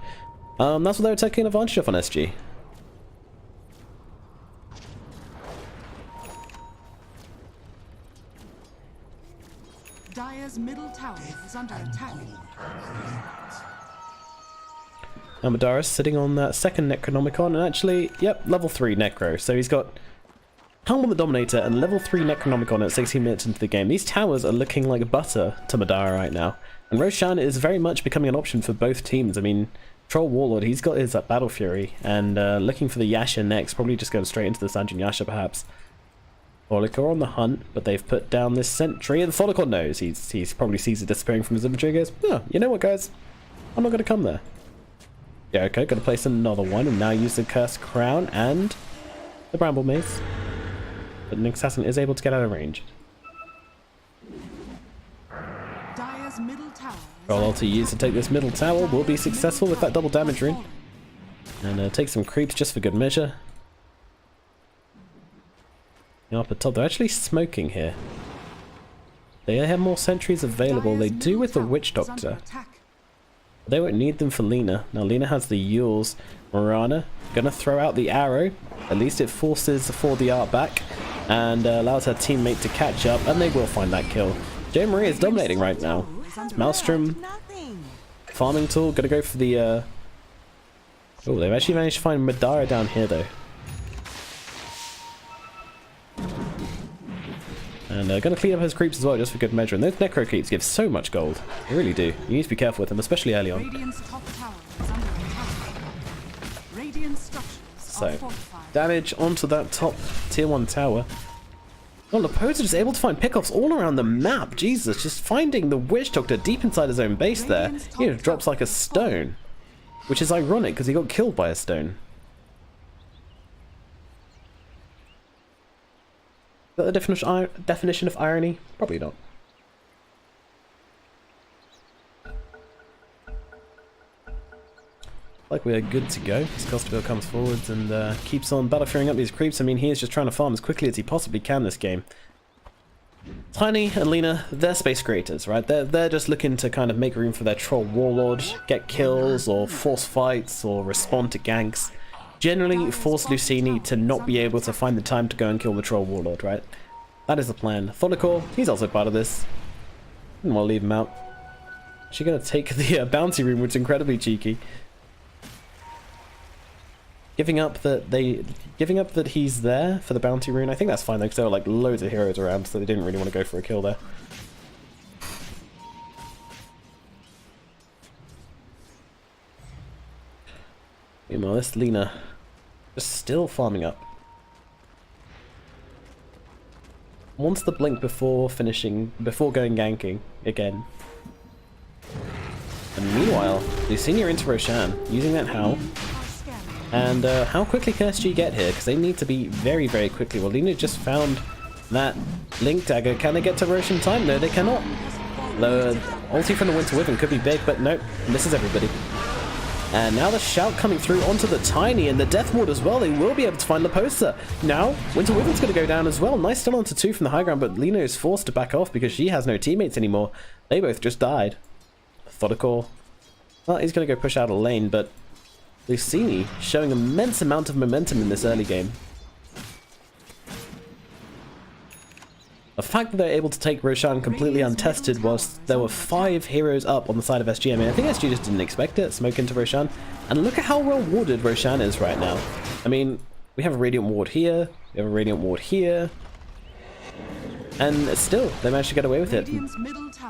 that's what they were taking advantage of on SG. Dire's middle tower is under attack. Now Madara's sitting on that second Necronomicon, and actually, yep, level 3 Necro. So he's got Helm on the Dominator and level 3 Necronomicon at 16 minutes into the game. These towers are looking like butter to Madara right now. And Roshan is very much becoming an option for both teams. I mean, Troll Warlord, he's got his Battle Fury, and looking for the Yasha next, probably just going straight into the Sanjin Yasha perhaps. Tholiker on the hunt, but they've put down this sentry, and Tholiker knows. He's probably sees it disappearing from his inventory and goes, oh, you know what guys, I'm not going to come there. Yeah, okay, going to place another one, and now use the Cursed Crown and the Bramble Mace. But the assassin is able to get out of range. Dire's middle tower. Roll ulti used to take this middle tower will be successful with that double damage rune. And take some creeps just for good measure. Up at top, they're actually smoking here. They have more sentries available. They do with the Witch Doctor. They won't need them for Lina. Now Lina has the Yules. Mirana gonna throw out the arrow. At least it forces for the art back and allows her teammate to catch up, and they will find that kill. J Marie is dominating right now. Maelstrom, farming tool, gonna go for the oh, they've actually managed to find Madara down here though. And gonna clean up his creeps as well, just for good measure. And those necro creeps give so much gold. They really do. You need to be careful with them, especially early on. Radiant's top tower is under attack. Radiant structures are So, fortified. damage onto that top tier 1 tower. Oh, Leposa just able to find pickoffs all around the map. Jesus, just finding the Witch Doctor deep inside his own base there. He just drops like a stone. Which is ironic, because he got killed by a stone. Is that the definition of irony? Probably not. Like we are good to go. Scottsville comes forwards and keeps on battle fearing up these creeps. I mean, he is just trying to farm as quickly as he possibly can this game. Tiny and Lina, they're space creators, right? They're just looking to kind of make room for their Troll Warlord, get kills or force fights or respond to ganks. Generally force Luccini to not be able to find the time to go and kill the Troll Warlord, right? That is the plan. Tholiker, he's also part of this. Didn't want to leave him out. She's gonna take the bounty room, which is incredibly cheeky. Giving up that he's there for the bounty rune. I think that's fine though, because there were like loads of heroes around, so they didn't really want to go for a kill there. Meanwhile, this Lina just still farming up. Wants the blink before going ganking again. And meanwhile, Luccini into Roshan, using that Howl. And how quickly can SG get here? Because they need to be very, very quickly. Well, Lina just found that Link Dagger. Can they get to Roshan time? No, they cannot. The ulti from the Winter Wyvern could be big, but nope, misses everybody. And now the shout coming through onto the Tiny and the Death Ward as well. They will be able to find Leposa. Now, Winter Wyvern's going to go down as well. Nice still onto 2 from the high ground, but Lina is forced to back off because she has no teammates anymore. They both just died. Tholiker, well, he's going to go push out a lane, but Luccini showing immense amount of momentum in this early game. The fact that they're able to take Roshan completely untested whilst there were 5 heroes up on the side of SG. I mean, I think SG just didn't expect it. Smoke into Roshan. And look at how well warded Roshan is right now. I mean, we have a Radiant Ward here. We have a Radiant Ward here. And still, they managed to get away with it.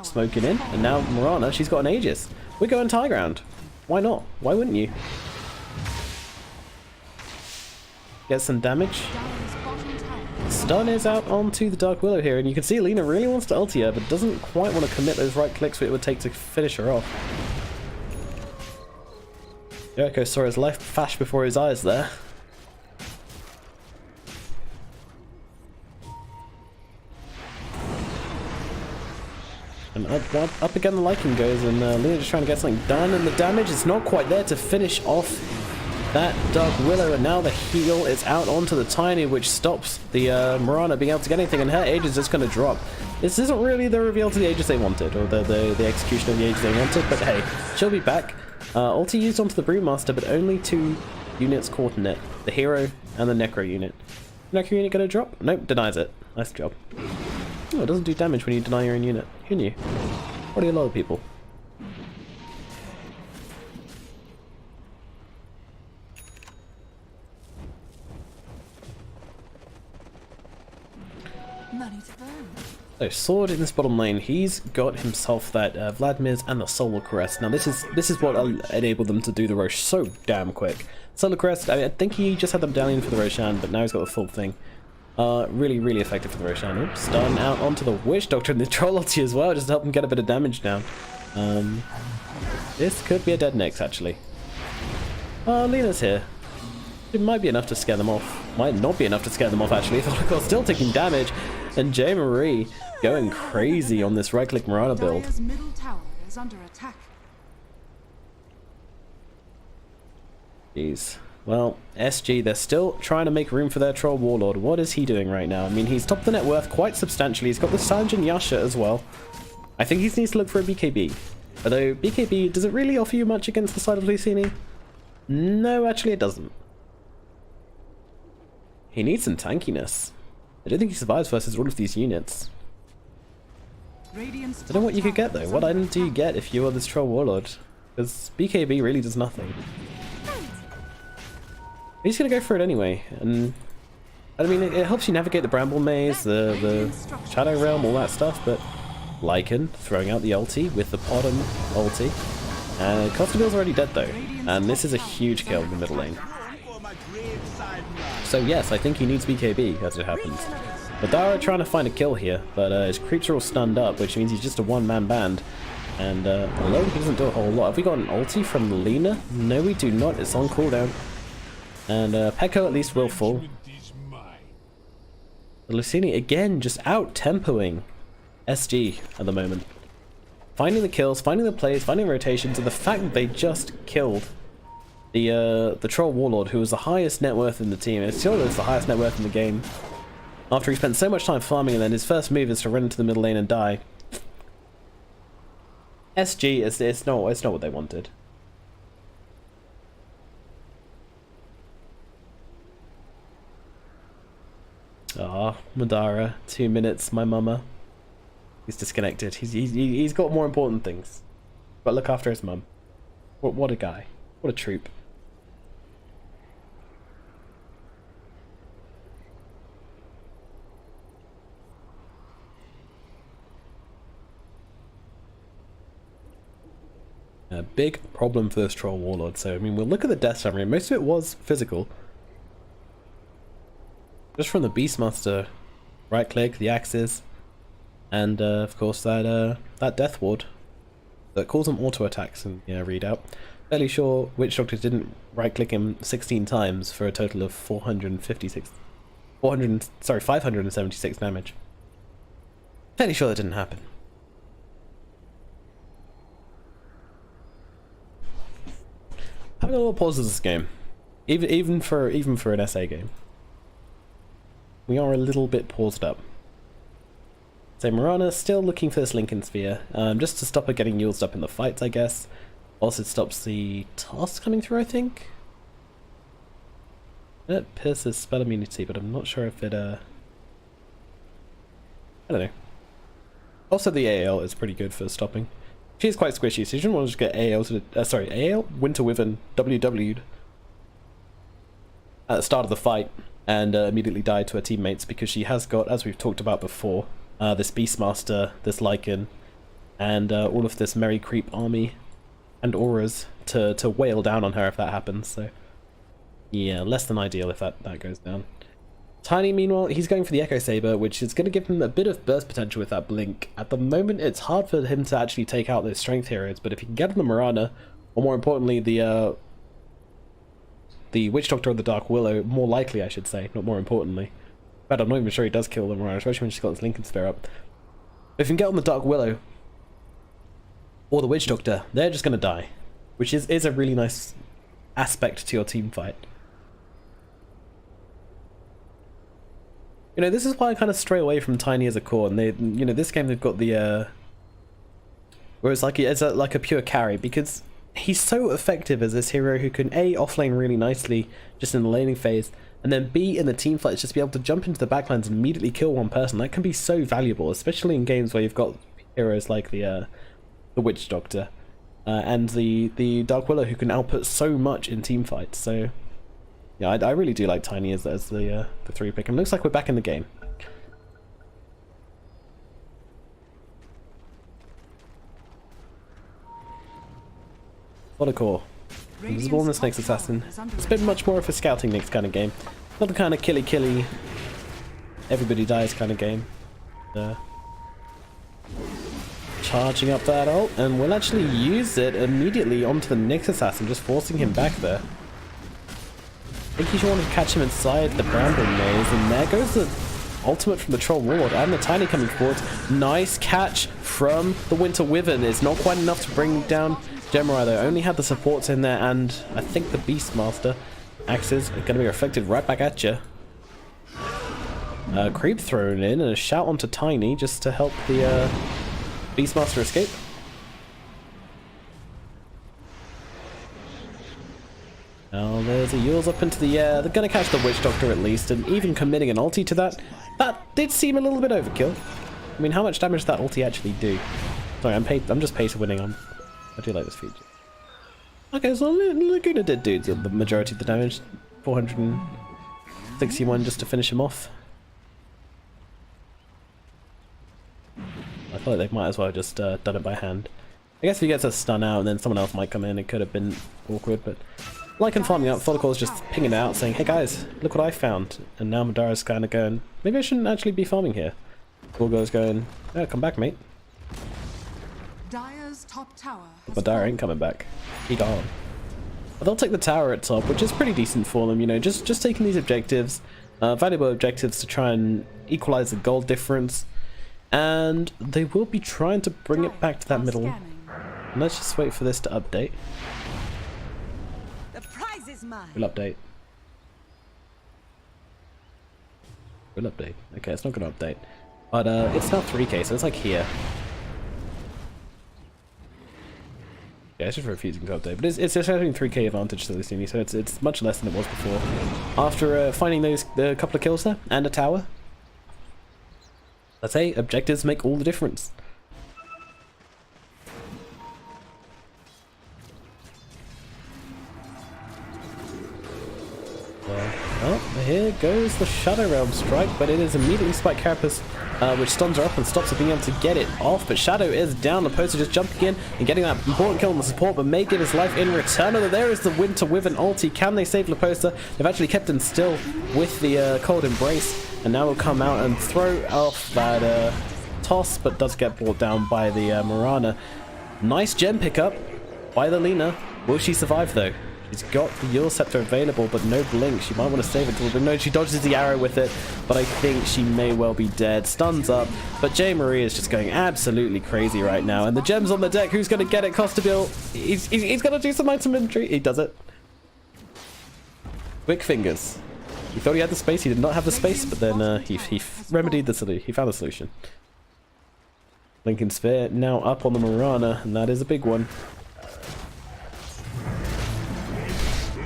Smoking in. And now Mirana, she's got an Aegis. We're going high ground. Why not? Why wouldn't you? Get some damage. Stun is out onto the Dark Willow here, and you can see Lina really wants to ulti her, but doesn't quite want to commit those right clicks it would take to finish her off. Jericho saw his life flash before his eyes there. And up again the Lycan goes, and Lina just trying to get something done, and the damage is not quite there to finish off that Dark Willow, and now the heal is out onto the Tiny, which stops the Mirana being able to get anything, and her Aegis is just going to drop. This isn't really the reveal to the Aegis they wanted, or the execution of the Aegis they wanted, but hey, she'll be back. Ulti used onto the Brewmaster, but only 2 units caught in it. The Hero and the Necro unit. Necro unit going to drop? Nope, denies it. Nice job. Oh, it doesn't do damage when you deny your own unit. Who knew? Probably a lot of people. Money to burn. So Sword in this bottom lane, he's got himself that Vladimir's and the Solar Crest. Now this is what enabled them to do the Rosh so damn quick. Solar Crest, I think he just had them down in for the Roshan, but now he's got the full thing. Really, really effective for the Roshan. Oops, starting out onto the Witch Doctor and the Troll ulti as well, just to help him get a bit of damage down. This could be a dead Nyx, actually. Lena's here. It might be enough to scare them off. Might not be enough to scare them off, actually. Tholicor's still taking damage, and J. Marie going crazy on this right-click Mirana build. Dire's middle tower is under attack. Jeez. Well, SG, they're still trying to make room for their Troll Warlord. What is he doing right now? I mean, he's topped the net worth quite substantially. He's got the Sanjin Yasha as well. I think he needs to look for a BKB. Although, BKB, does it really offer you much against the side of Luccini? No, actually it doesn't. He needs some tankiness. I don't think he survives versus all of these units. I don't know what you could get though. What item do you get if you are this Troll Warlord? Because BKB really does nothing. He's gonna go for it anyway, and I mean it helps you navigate the Bramble Maze, the Shadow Realm, all that stuff, but Lycan throwing out the ulti with the Potom ulti. And Costabil's already dead though, and this is a huge kill in the middle lane. So yes, I think he needs BKB as it happens. Madara trying to find a kill here, but his creeps are all stunned up, which means he's just a one-man band. And alone he doesn't do a whole lot. Have we got an ulti from Lena? No, we do not. It's on cooldown. And Pekko at least will fall. Luccini again just out-tempoing SG at the moment. Finding the kills, finding the plays, finding rotations, and the fact that they just killed the Troll Warlord, who was the highest net worth in the team, and it still is the highest net worth in the game. After he spent so much time farming, and then his first move is to run into the middle lane and die. SG, it's not what they wanted. Ah, Madara, 2 minutes, my mama. He's disconnected. He's got more important things. But look after his mum. What a guy. What a troop. A big problem for this Troll Warlord. So, I mean, we'll look at the death summary. Most of it was physical. Just from the Beastmaster, right click, the axes, and of course that death ward that calls them auto attacks and readout. Fairly sure Witch Doctor didn't right click him 16 times for a total of 576 damage. Fairly sure that didn't happen. Having a little pause of this game, even for an SA game. We are a little bit paused up. So Mirana still looking for this Lincoln Sphere, just to stop her getting used up in the fights, I guess. Also stops the task coming through, I think. It pierces spell immunity, but I'm not sure if it, I don't know. Also the AL is pretty good for stopping. She's quite squishy, so you shouldn't want to just get AL to the, AL? Winter Wyvern WW'd at the start of the fight. And immediately died to her teammates because she has got, as we've talked about before, this Beastmaster, this Lycan, and all of this Merry Creep army and auras to wail down on her if that happens. So yeah, less than ideal if that goes down. Tiny, meanwhile, he's going for the Echo Saber, which is going to give him a bit of burst potential with that blink. At the moment, it's hard for him to actually take out those strength heroes, but if he can get on the Mirana, or more importantly, the Witch Doctor or the Dark Willow, more likely I should say, not more importantly. But I'm not even sure he does kill the Mirana, especially when she's got this Lincoln Sphere up. If you can get on the Dark Willow or the Witch Doctor, they're just going to die, which is a really nice aspect to your team fight. You know, this is why I kind of stray away from Tiny as a core, and they, you know, this game they've got the where it's like a pure carry, because he's so effective as this hero who can A, offlane really nicely just in the laning phase, and then B, in the team fights, just be able to jump into the backlines and immediately kill one person. That can be so valuable, especially in games where you've got heroes like the Witch Doctor and the Dark Willow who can output so much in team fights. So yeah, I really do like Tiny as the 3 pick, and looks like we're back in the game. Follicore. Invisible in this next assassin. It's been much more of a scouting next kind of game. Not the kind of killy, everybody dies kind of game. Charging up that ult, and we'll actually use it immediately onto the next assassin, just forcing him back there. I think he wanted to catch him inside the bramble maze, and there goes the ultimate from the Troll Warlord and the Tiny coming forward. Nice catch from the Winter Wyvern. It's not quite enough to bring down Gemini though. Only had the supports in there, and I think the Beastmaster axes are going to be reflected right back at you. Creep thrown in and a shout onto Tiny just to help the Beastmaster escape. Now there's a Yules up into the air. They're going to catch the Witch Doctor at least, and even committing an ulti to that. That did seem a little bit overkill. I mean, how much damage did that ulti actually do? Sorry, I'm just pay to winning. I do like this feature. Okay, so Laguna did do the majority of the damage. 461 just to finish him off. I feel like they might as well have just done it by hand. I guess if he gets a stun out and then someone else might come in, it could have been awkward, but like in farming up, Follicore's just pinging it out saying, hey guys, look what I found. And now Madara's kind of going, maybe I shouldn't actually be farming here. Gorgo's going, yeah, come back, mate. Dire's top tower has Madara ain't coming back. He gone. But they'll take the tower at top, which is pretty decent for them, you know, just taking these objectives, valuable objectives to try and equalize the gold difference. And they will be trying to bring it back to that middle. And let's just wait for this to update. The prize is mine. We'll update. We'll update. Okay, it's not going to update. But it's now 3k, so it's like here. Yeah, it's just refusing to update. But it's just having 3k advantage to Luccini, so it's much less than it was before. After finding those couple of kills there, and a tower. Let's say objectives make all the difference. Well, here goes the Shadow Realm strike, but it is immediately Spike Carapace, which stuns her up and stops her being able to get it off. But Shadow is down. The poster just jumping in and getting that important kill on the support, but may give his life in return. And there is the Winter Wyvern ulti. Can they save Leposa? They've actually kept him still with the Cold Embrace, and now will come out and throw off that toss, but does get brought down by the Mirana. Nice gem pickup by the Lina. Will she survive though? She's got the Yule Scepter available, but no blink. She might want to save it till, but no, she dodges the arrow with it, but I think she may well be dead. Stuns up, but J. Marie is just going absolutely crazy right now, and the gem's on the deck. Who's going to get it? Costabile, he's going to do some item inventory. He does it. Quick fingers. He thought he had the space. He did not have the space, but then he remedied the solution. He found the solution. Lincoln Sphere now up on the Mirana, and that is a big one.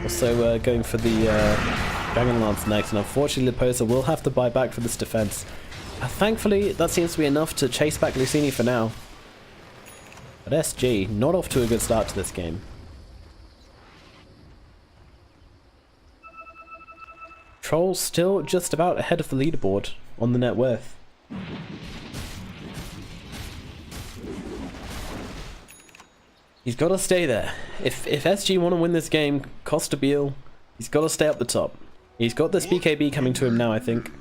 Also going for the Dragon Lance next, and unfortunately Leposa will have to buy back for this defense. Thankfully, that seems to be enough to chase back Luccini for now. But SG, not off to a good start to this game. Troll still just about ahead of the leaderboard on the net worth. He's got to stay there. If SG want to win this game, Costabile, he's got to stay up the top. He's got this BKB coming to him now, I think.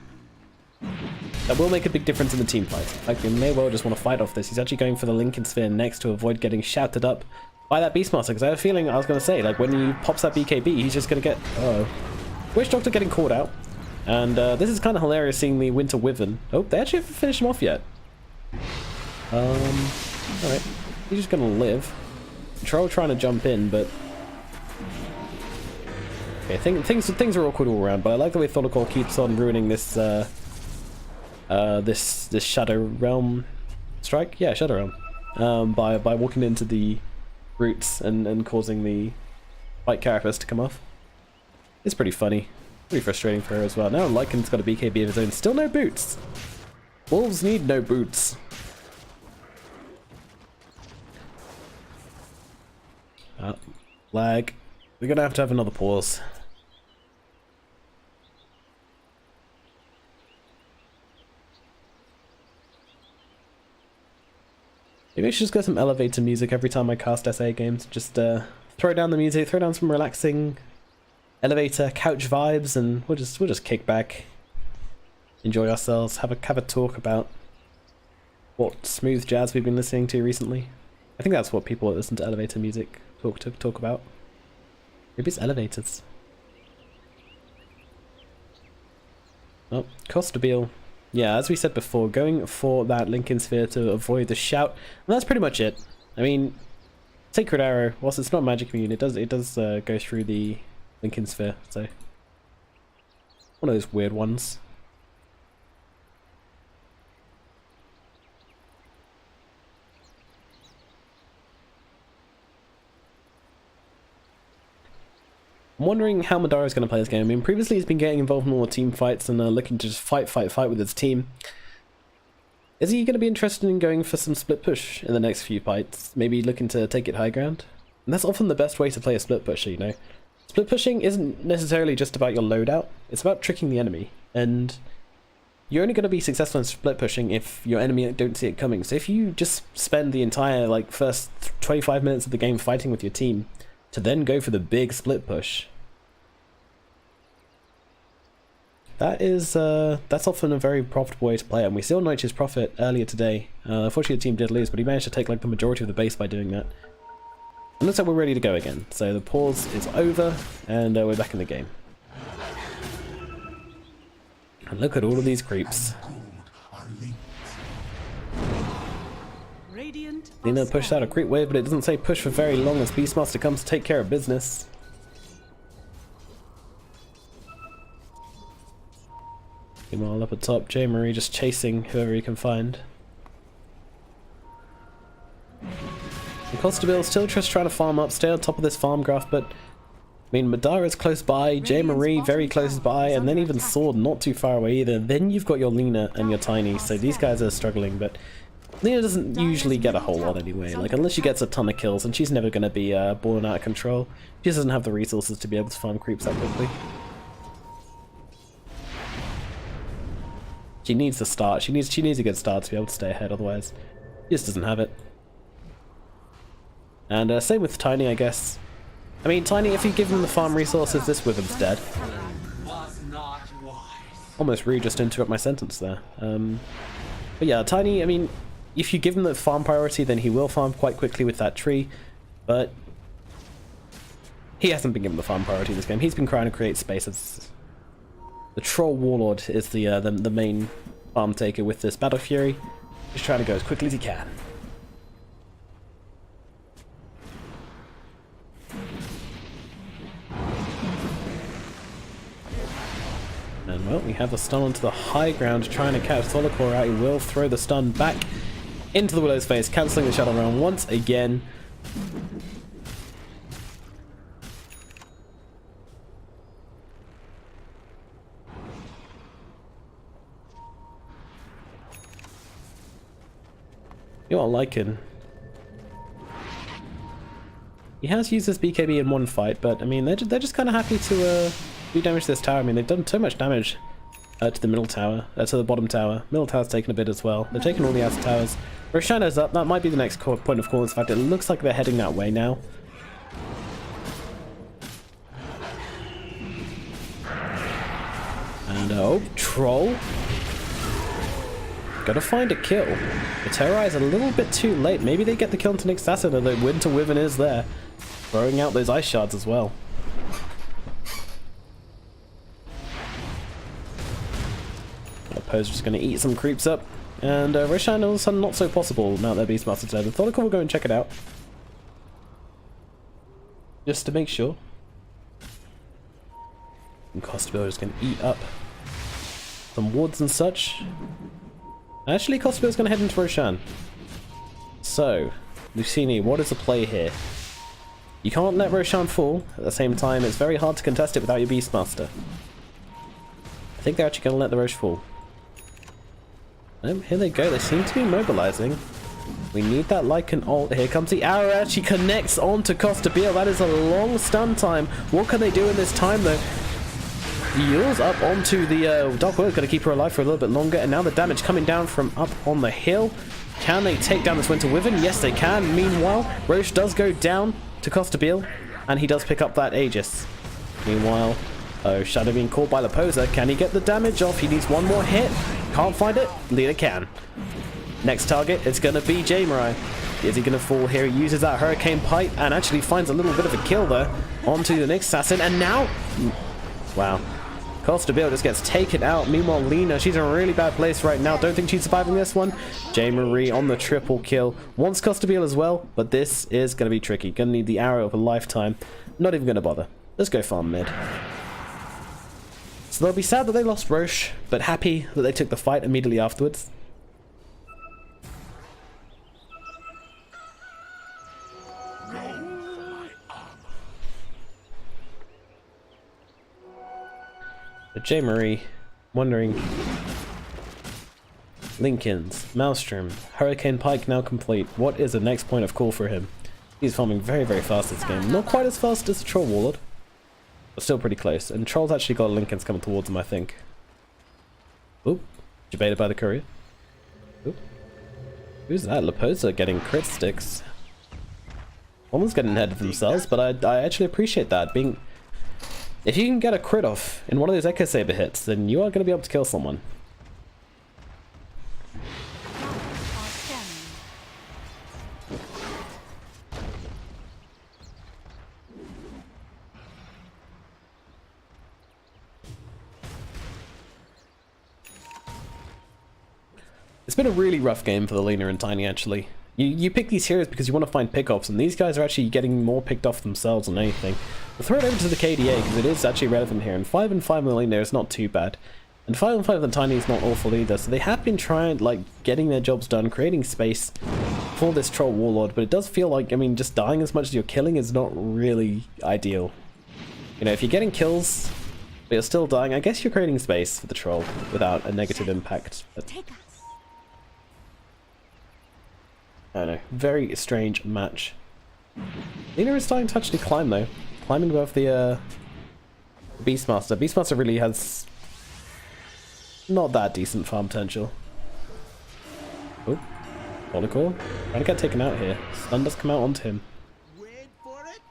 That will make a big difference in the team fight. Like, he may well just want to fight off this. He's actually going for the Lincoln Sphere next to avoid getting shouted up by that Beastmaster, because I have a feeling, I was going to say, like, when he pops that BKB, he's just going to get... Uh-oh. Witch Doctor getting caught out. And this is kind of hilarious seeing the Winter Wyvern. Oh, they actually haven't finished him off yet. Alright. He's just going to live. Troll trying to jump in, but okay, things are awkward all around. But I like the way Tholicore keeps on ruining this this Shadow Realm strike. Yeah, Shadow Realm. By walking into the roots and causing the White Carapace to come off. It's pretty funny, pretty frustrating for her as well. Now Lycan's got a BKB of his own. Still no boots. Wolves need no boots. Lag. We're gonna have to have another pause. Maybe I should just get some elevator music every time I cast SA games. Just throw down the music, throw down some relaxing elevator couch vibes, and we'll just kick back, enjoy ourselves, have a talk about what smooth jazz we've been listening to recently. I think that's what people that listen to elevator music talk about. Maybe it's elevators. Oh, Costabile. Yeah, as we said before, going for that Lincoln Sphere to avoid the shout, and that's pretty much it. I mean, Sacred Arrow, whilst it's not magic immune, it does go through the Lincoln Sphere, so one of those weird ones. I'm wondering how Madara's going to play this game. I mean, previously he's been getting involved in more team fights and looking to just fight with his team. Is he going to be interested in going for some split push in the next few fights? Maybe looking to take it high ground? And that's often the best way to play a split pusher, you know? Split pushing isn't necessarily just about your loadout, it's about tricking the enemy. And you're only going to be successful in split pushing if your enemy don't see it coming. So if you just spend the entire first 25 minutes of the game fighting with your team, to then go for the big split push, that's often a very profitable way to play it. And we saw Noich's profit earlier today. Unfortunately the team did lose, but he managed to take the majority of the base by doing that. And looks like we're ready to go again. So the pause is over, and we're back in the game. And look at all of these creeps. Lina pushed out a creep wave, but it doesn't say push for very long as Beastmaster comes to take care of business. Meanwhile, up at top, J. Marie just chasing whoever he can find. And Costabile still just trying to farm up, stay on top of this farm graph, but I mean, Madara's close by, J. Marie very close by, and then even Sword not too far away either. Then you've got your Lina and your Tiny, so these guys are struggling, but Lina doesn't usually get a whole lot anyway, unless she gets a ton of kills, and she's never going to be born out of control. She just doesn't have the resources to be able to farm creeps that quickly. She needs to start, she needs a good start to be able to stay ahead, otherwise she just doesn't have it. And same with Tiny, I guess. I mean, Tiny, if you give him the farm resources, this Wyvern's dead. Almost rude just to interrupt my sentence there. But yeah, Tiny, I mean, if you give him the farm priority, then he will farm quite quickly with that tree, but he hasn't been given the farm priority in this game. He's been trying to create spaces. The Troll Warlord is the main farm taker with this Battle Fury. He's trying to go as quickly as he can. And well, we have a stun onto the high ground trying to catch Tholicore out. He will throw the stun back into the Willow's face, cancelling the Shadow Realm once again. You are liking. He has used this BKB in one fight, but I mean, they're just kind of happy to do damage to this tower. I mean, they've done so much damage to the middle tower, to the bottom tower. Middle tower's taken a bit as well. They're taking all the outer towers. Roshanna's up. That might be the next point of call. In fact, it looks like they're heading that way now. And oh, Troll. Gotta find a kill. The Terrorize a little bit too late. Maybe they get the kill into Nick Assassin, and the Winter Wyvern is there, throwing out those ice shards as well. Opposer's gonna eat some creeps up, and Roshan all of a sudden not so possible now that Beastmaster's dead. Tholicore will go and check it out, just to make sure. And Costabile is gonna eat up some wards and such. Actually, Costabile's going to head into Roshan. So, Luccini, what is the play here? You can't let Roshan fall. At the same time, it's very hard to contest it without your Beastmaster. I think they're actually going to let the Rosh fall. Here they go. They seem to be mobilizing. We need that Lycan ult. Here comes the arrow. Actually connects onto Costabile. That is a long stun time. What can they do in this time, though? Heals up onto the Dark Warlord, going to keep her alive for a little bit longer, and now the damage coming down from up on the hill. Can they take down this Winter Wyvern? Yes, they can. Meanwhile, Roche does go down to Costabile. And he does pick up that Aegis. Meanwhile, oh, Shadow being caught by the poser. Can he get the damage off? He needs one more hit. Can't find it. Leader can. Next target, it's going to be J-Mirai. Is he going to fall here? He uses that Hurricane Pipe and actually finds a little bit of a kill there onto the next assassin. And now, wow. Costabile just gets taken out. Meanwhile, Lina, she's in a really bad place right now. Don't think she's surviving this one. J-Marie on the triple kill. Wants Costabile as well, but this is going to be tricky. Going to need the arrow of a lifetime. Not even going to bother. Let's go farm mid. So they'll be sad that they lost Roche, but happy that they took the fight immediately afterwards. But J-Marie, wondering... Lincoln's, Maelstrom, Hurricane Pike now complete. What is the next point of call for him? He's farming very, very fast this game. Not quite as fast as the Troll Warlord, but still pretty close. And Troll's actually got Lincoln's coming towards him, I think. Oop, debated by the courier. Oop. Who's that? Laposa getting crit sticks. Almost getting ahead of themselves, but I actually appreciate that. If you can get a crit off in one of those Echo Saber hits, then you are going to be able to kill someone. It's been a really rough game for the Lina and Tiny, actually. You pick these heroes because you want to find pickoffs, and these guys are actually getting more picked off themselves than anything. We'll throw it over to the KDA because it is actually relevant here, and 5 and 5 on the Lina is not too bad. And 5 and 5 on the Tiny is not awful either, so they have been trying, like, getting their jobs done, creating space for this Troll Warlord, but it does feel like, I mean, just dying as much as you're killing is not really ideal. You know, if you're getting kills, but you're still dying, I guess you're creating space for the Troll without a negative impact. But I don't know, very strange match. Lina is starting to actually climb though. Climbing above the Beastmaster. Beastmaster really has not that decent farm potential. Oh, Holocaust. Trying to get taken out here. Stun does come out onto him. Wait for it.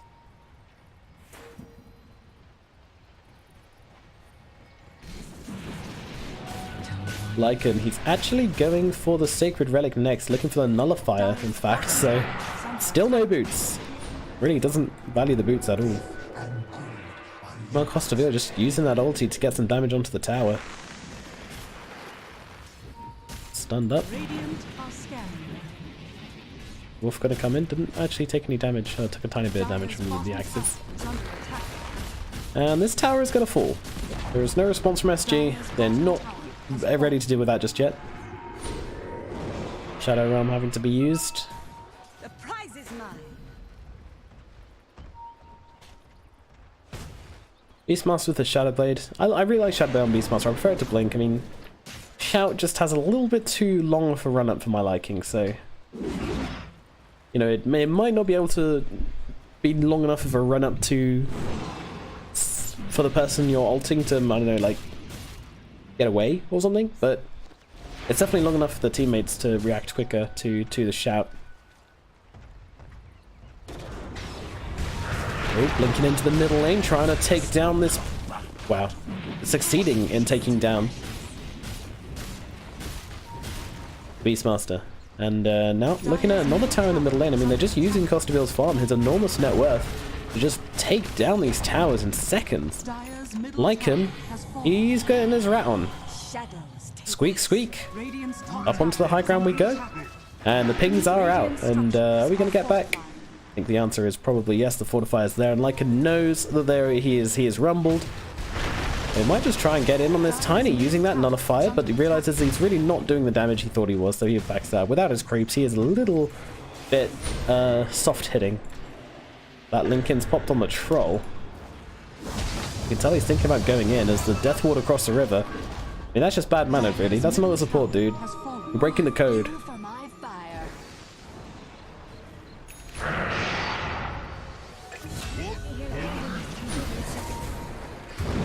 Lycan, he's actually going for the Sacred Relic next, looking for the Nullifier, in fact, so still no boots. Really doesn't value the boots at all. Well, Costabile just using that ulti to get some damage onto the tower. Stunned up. Wolf gonna come in, didn't actually take any damage, took a tiny bit of damage from the axes. And this tower is gonna fall. There is no response from SG, they're not ready to deal with that just yet. Shadow Realm having to be used. The prize is mine. Beastmaster with the Shadow Blade. I really like Shadow Blade on Beastmaster. I prefer it to Blink. I mean, Shout just has a little bit too long of a run up for my liking, so you know, it might not be able to be long enough of a run up to for the person you're ulting to, I don't know, like get away or something, but it's definitely long enough for the teammates to react quicker to the shout. Oh, blinking into the middle lane, trying to take down this... Wow. Succeeding in taking down Beastmaster. And now looking at another tower in the middle lane. I mean, they're just using Costabile's farm, his enormous net worth, to just take down these towers in seconds. Like him, he's getting his rat on. Squeak, squeak. Up onto the high ground we go. And the pings are out. And are we going to get back? I think the answer is probably yes. The fortifier's there. And Lycan knows that there he is rumbled. They might just try and get in on this Tiny using that Nullifier, but he realizes he's really not doing the damage he thought he was, so he backs out. Without his creeps, he is a little bit soft hitting. That Lincoln's popped on the Troll. You can tell he's thinking about going in as the Death Ward across the river. I mean, that's just bad manner, really. That's not the support, dude. You're breaking the code.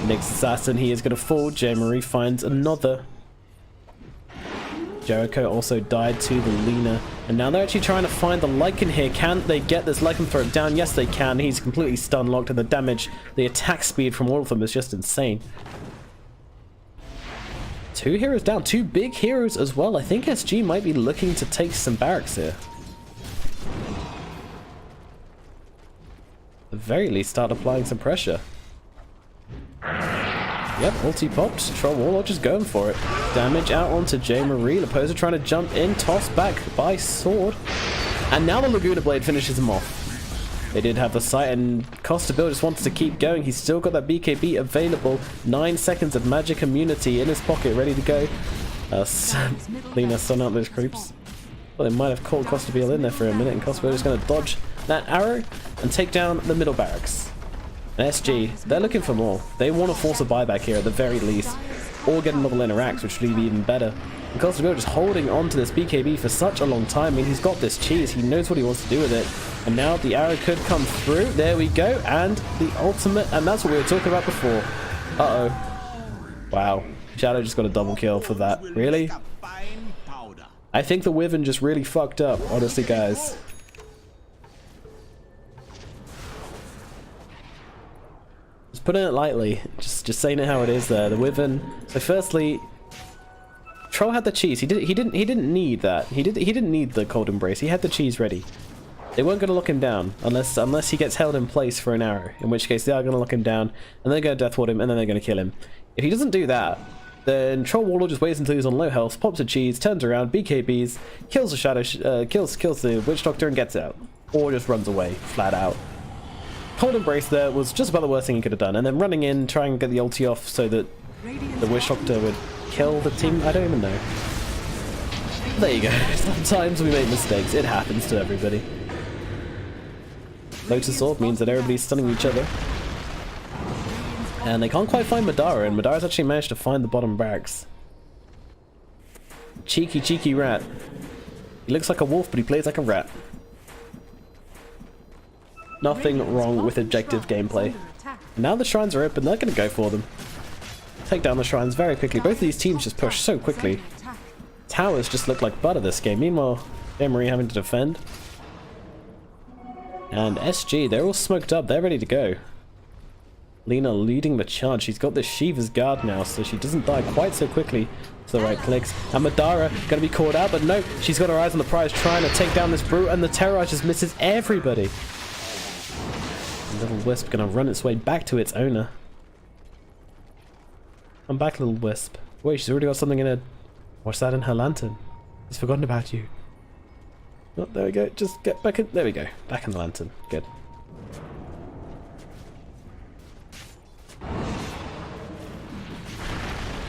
Next assassin, he is going to fall. J-Marie finds another. Jericho also died to the Lina And now they're actually trying to find the Lycan here. Can they get this Lycanthrope down? Yes, they can. He's completely stun locked, and the damage, the attack speed from all of them is just insane. 2 heroes down. 2 big heroes as well. I think SG might be looking to take some barracks here. At the very least, start applying some pressure. Yep, ulti popped. Troll Warlord just going for it. Damage out onto J. Marie. Opposer trying to jump in. Tossed back by Sword. And now the Laguna Blade finishes him off. They did have the sight, and Costa Bill just wants to keep going. He's still got that BKB available. 9 seconds of magic immunity in his pocket, ready to go. Lina stun out those creeps. Well, they might have caught Costa Bill in there for a minute, and Costa Bill is going to dodge that arrow and take down the middle barracks. And SG, they're looking for more. They want to force a buyback here at the very least, or get another interact, which would be even better. And Costa Bill just holding on to this BKB for such a long time. I mean, he's got this cheese. He knows what he wants to do with it. And now the arrow could come through. There we go. And the ultimate. And that's what we were talking about before. Uh-oh. Wow. Shadow just got a double kill for that. Really? I think the Wyvern just really fucked up, honestly, guys. Just putting it lightly. Just saying it how it is there. The Wyvern. So firstly, Troll had the cheese. He didn't need that. He didn't need the cold embrace. He had the cheese ready. They weren't going to lock him down unless he gets held in place for an arrow, in which case they are going to lock him down, and they're going to death ward him, and then they're going to kill him. If he doesn't do that, then Troll Warlord just waits until he's on low health, pops a cheese, turns around, BKBs, kills the Shadow, kills the Witch Doctor and gets out, or just runs away flat out. Cold Embrace there was just about the worst thing he could have done, and then running in, trying to get the ulti off so that the Witch Doctor would kill the team. I don't even know. There you go. Sometimes we make mistakes. It happens to everybody. Lotus Orb means that everybody's stunning each other. And they can't quite find Madara, and Madara's actually managed to find the bottom barracks. Cheeky rat. He looks like a wolf, but he plays like a rat. Nothing wrong with objective gameplay. Now the shrines are open, they're going to go for them. Take down the shrines very quickly. Both of these teams just push so quickly. Towers just look like butter this game. Meanwhile, Emery having to defend. And SG, they're all smoked up. They're ready to go. Lina leading the charge. She's got this Shiva's guard now, so she doesn't die quite so quickly to the right clicks. And Madara going to be caught out, but no, she's got her eyes on the prize, trying to take down this brute, and the Terrorize just misses everybody. The little Wisp going to run its way back to its owner. Come back, little Wisp. Wait, she's already got something in her... What's that in her lantern? She's forgotten about you. Oh, there we go. Just get back in. There we go. Back in the lantern. Good.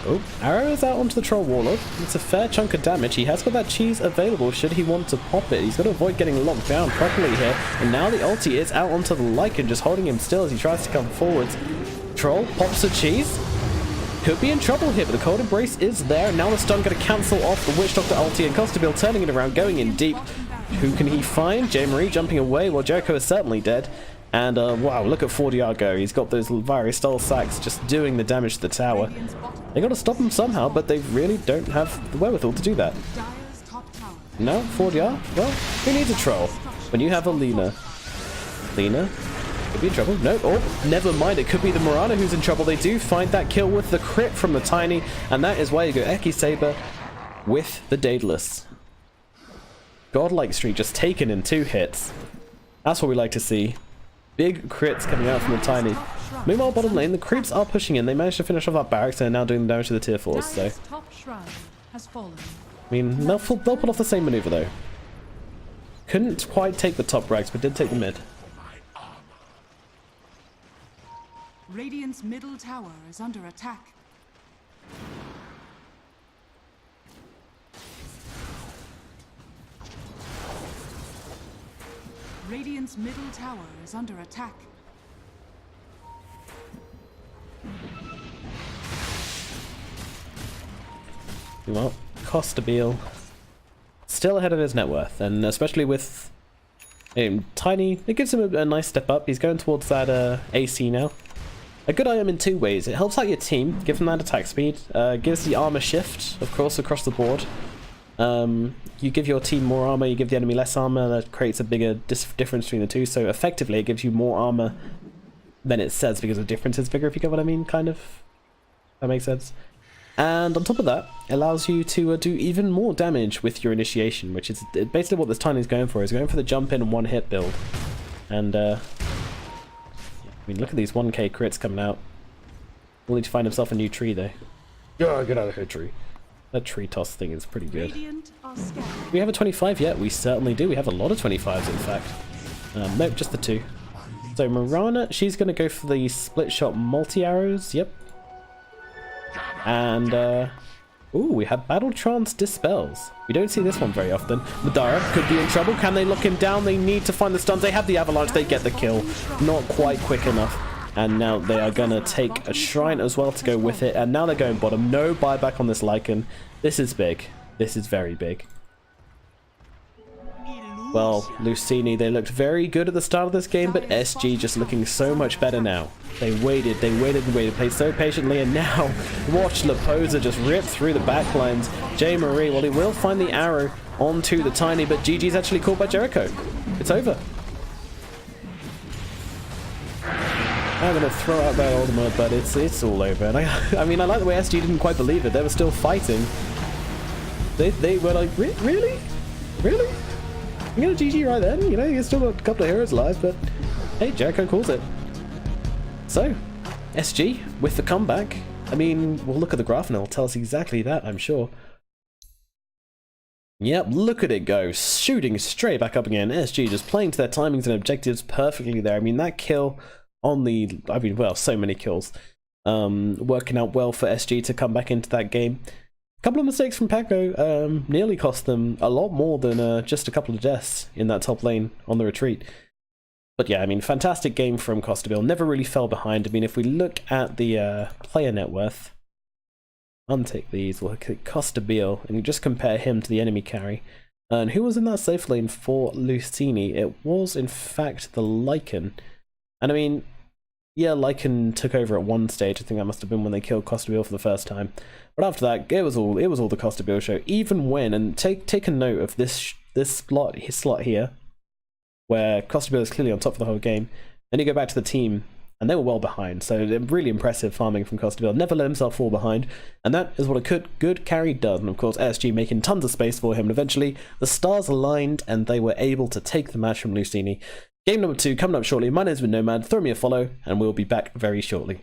Oh, arrow is out onto the Troll Warlord. It's a fair chunk of damage. He has got that cheese available should he want to pop it. He's got to avoid getting locked down properly here. And now the ulti is out onto the Lycan, just holding him still as he tries to come forwards. Troll pops the cheese. Could be in trouble here, but the Cold Embrace is there. Now the stun going to cancel off the Witch Doctor ulti, and Costabil turning it around, going in deep. Who can he find? J. Marie jumping away. Well, Jericho is certainly dead. And wow, look at 4DR go. He's got those Virus Stole sacks just doing the damage to the tower. They got to stop him somehow, but they really don't have the wherewithal to do that. No, 4DR? Well, who needs a troll when you have a Lina? Lina? Could be in trouble. No, oh, never mind. It could be the Morana who's in trouble. They do find that kill with the crit from the Tiny, and that is why you go Eki Saber with the Daedalus. Godlike streak just taken in 2 hits. That's what we like to see. Big crits coming out from the Tiny. Meanwhile, bottom lane, the creeps are pushing in. They managed to finish off that barracks and are now doing the damage to the tier 4s, so... I mean, they'll pull off the same maneuver, though. Couldn't quite take the top ranks, but did take the mid. Radiant's middle tower is under attack. Radiant's middle tower is under attack. Well, Costabil still ahead of his net worth, and especially with Tiny, it gives him a nice step up. He's going towards that AC now. A good item in 2 ways. It helps out your team, gives them that attack speed, gives the armor shift, of course, across the board. You give your team more armor, you give the enemy less armor, that creates a bigger difference between the two, so effectively it gives you more armor than it says because the difference is bigger, if you get what I mean, kind of. That makes sense. And on top of that, it allows you to do even more damage with your initiation, which is basically what this Tiny is going for. Is going for the jump in and one hit build. And I mean, look at these 1k crits coming out. We'll need to find himself a new tree though. Oh, get out of here, tree. That tree toss thing is pretty good. Radiant are scattered. Do we have a 25 yet? We certainly do. We have a lot of 25s, in fact. Nope, just the 2. So Mirana, she's going to go for the split shot multi-arrows. Yep. And, ooh, we have Battle Trance Dispels. We don't see this one very often. Madara could be in trouble. Can they lock him down? They need to find the stuns. They have the Avalanche. They get the kill. Not quite quick enough. And now they are going to take a Shrine as well to go with it. And now they're going bottom. No buyback on this Lycan. This is big. This is very big. Well, Luccini, they looked very good at the start of this game, but SG just looking so much better now. They waited, played so patiently, and now watch Leposa just rip through the backlines. J. Marie, well, he will find the arrow onto the Tiny, but GG's actually caught by Jericho. It's over. I'm going to throw out that ultimate, but it's all over. And I mean, I like the way SG didn't quite believe it. They were still fighting. They were like, really? Really? You're gonna GG right then? You know, you still got a couple of heroes alive, but hey, Jericho calls it. So, SG with the comeback. I mean, we'll look at the graph and it'll tell us exactly that, I'm sure. Yep, look at it go, shooting straight back up again. SG just playing to their timings and objectives perfectly there. I mean, that kill on the, I mean, well, so many kills. Working out well for SG to come back into that game. A couple of mistakes from Paco nearly cost them a lot more than just a couple of deaths in that top lane on the retreat. But yeah, I mean, fantastic game from Costabile. Never really fell behind. I mean, if we look at the player net worth, untick these, we'll look at Costabile and just compare him to the enemy carry. And who was in that safe lane for Luccini? It was, in fact, the Lycan. And I mean, yeah, Lycan took over at one stage. I think that must have been when they killed Costabile for the first time. But after that, it was all the Costabile show. Even when, and take a note of this slot here, where Costabile is clearly on top for the whole game. Then you go back to the team, and they were well behind. So really impressive farming from Costabile. Never let himself fall behind, and that is what a good carry does. And of course, SG making tons of space for him. And eventually, the stars aligned, and they were able to take the match from Luccini. Game number 2 coming up shortly. My name's been Nomad. Throw me a follow, and we'll be back very shortly.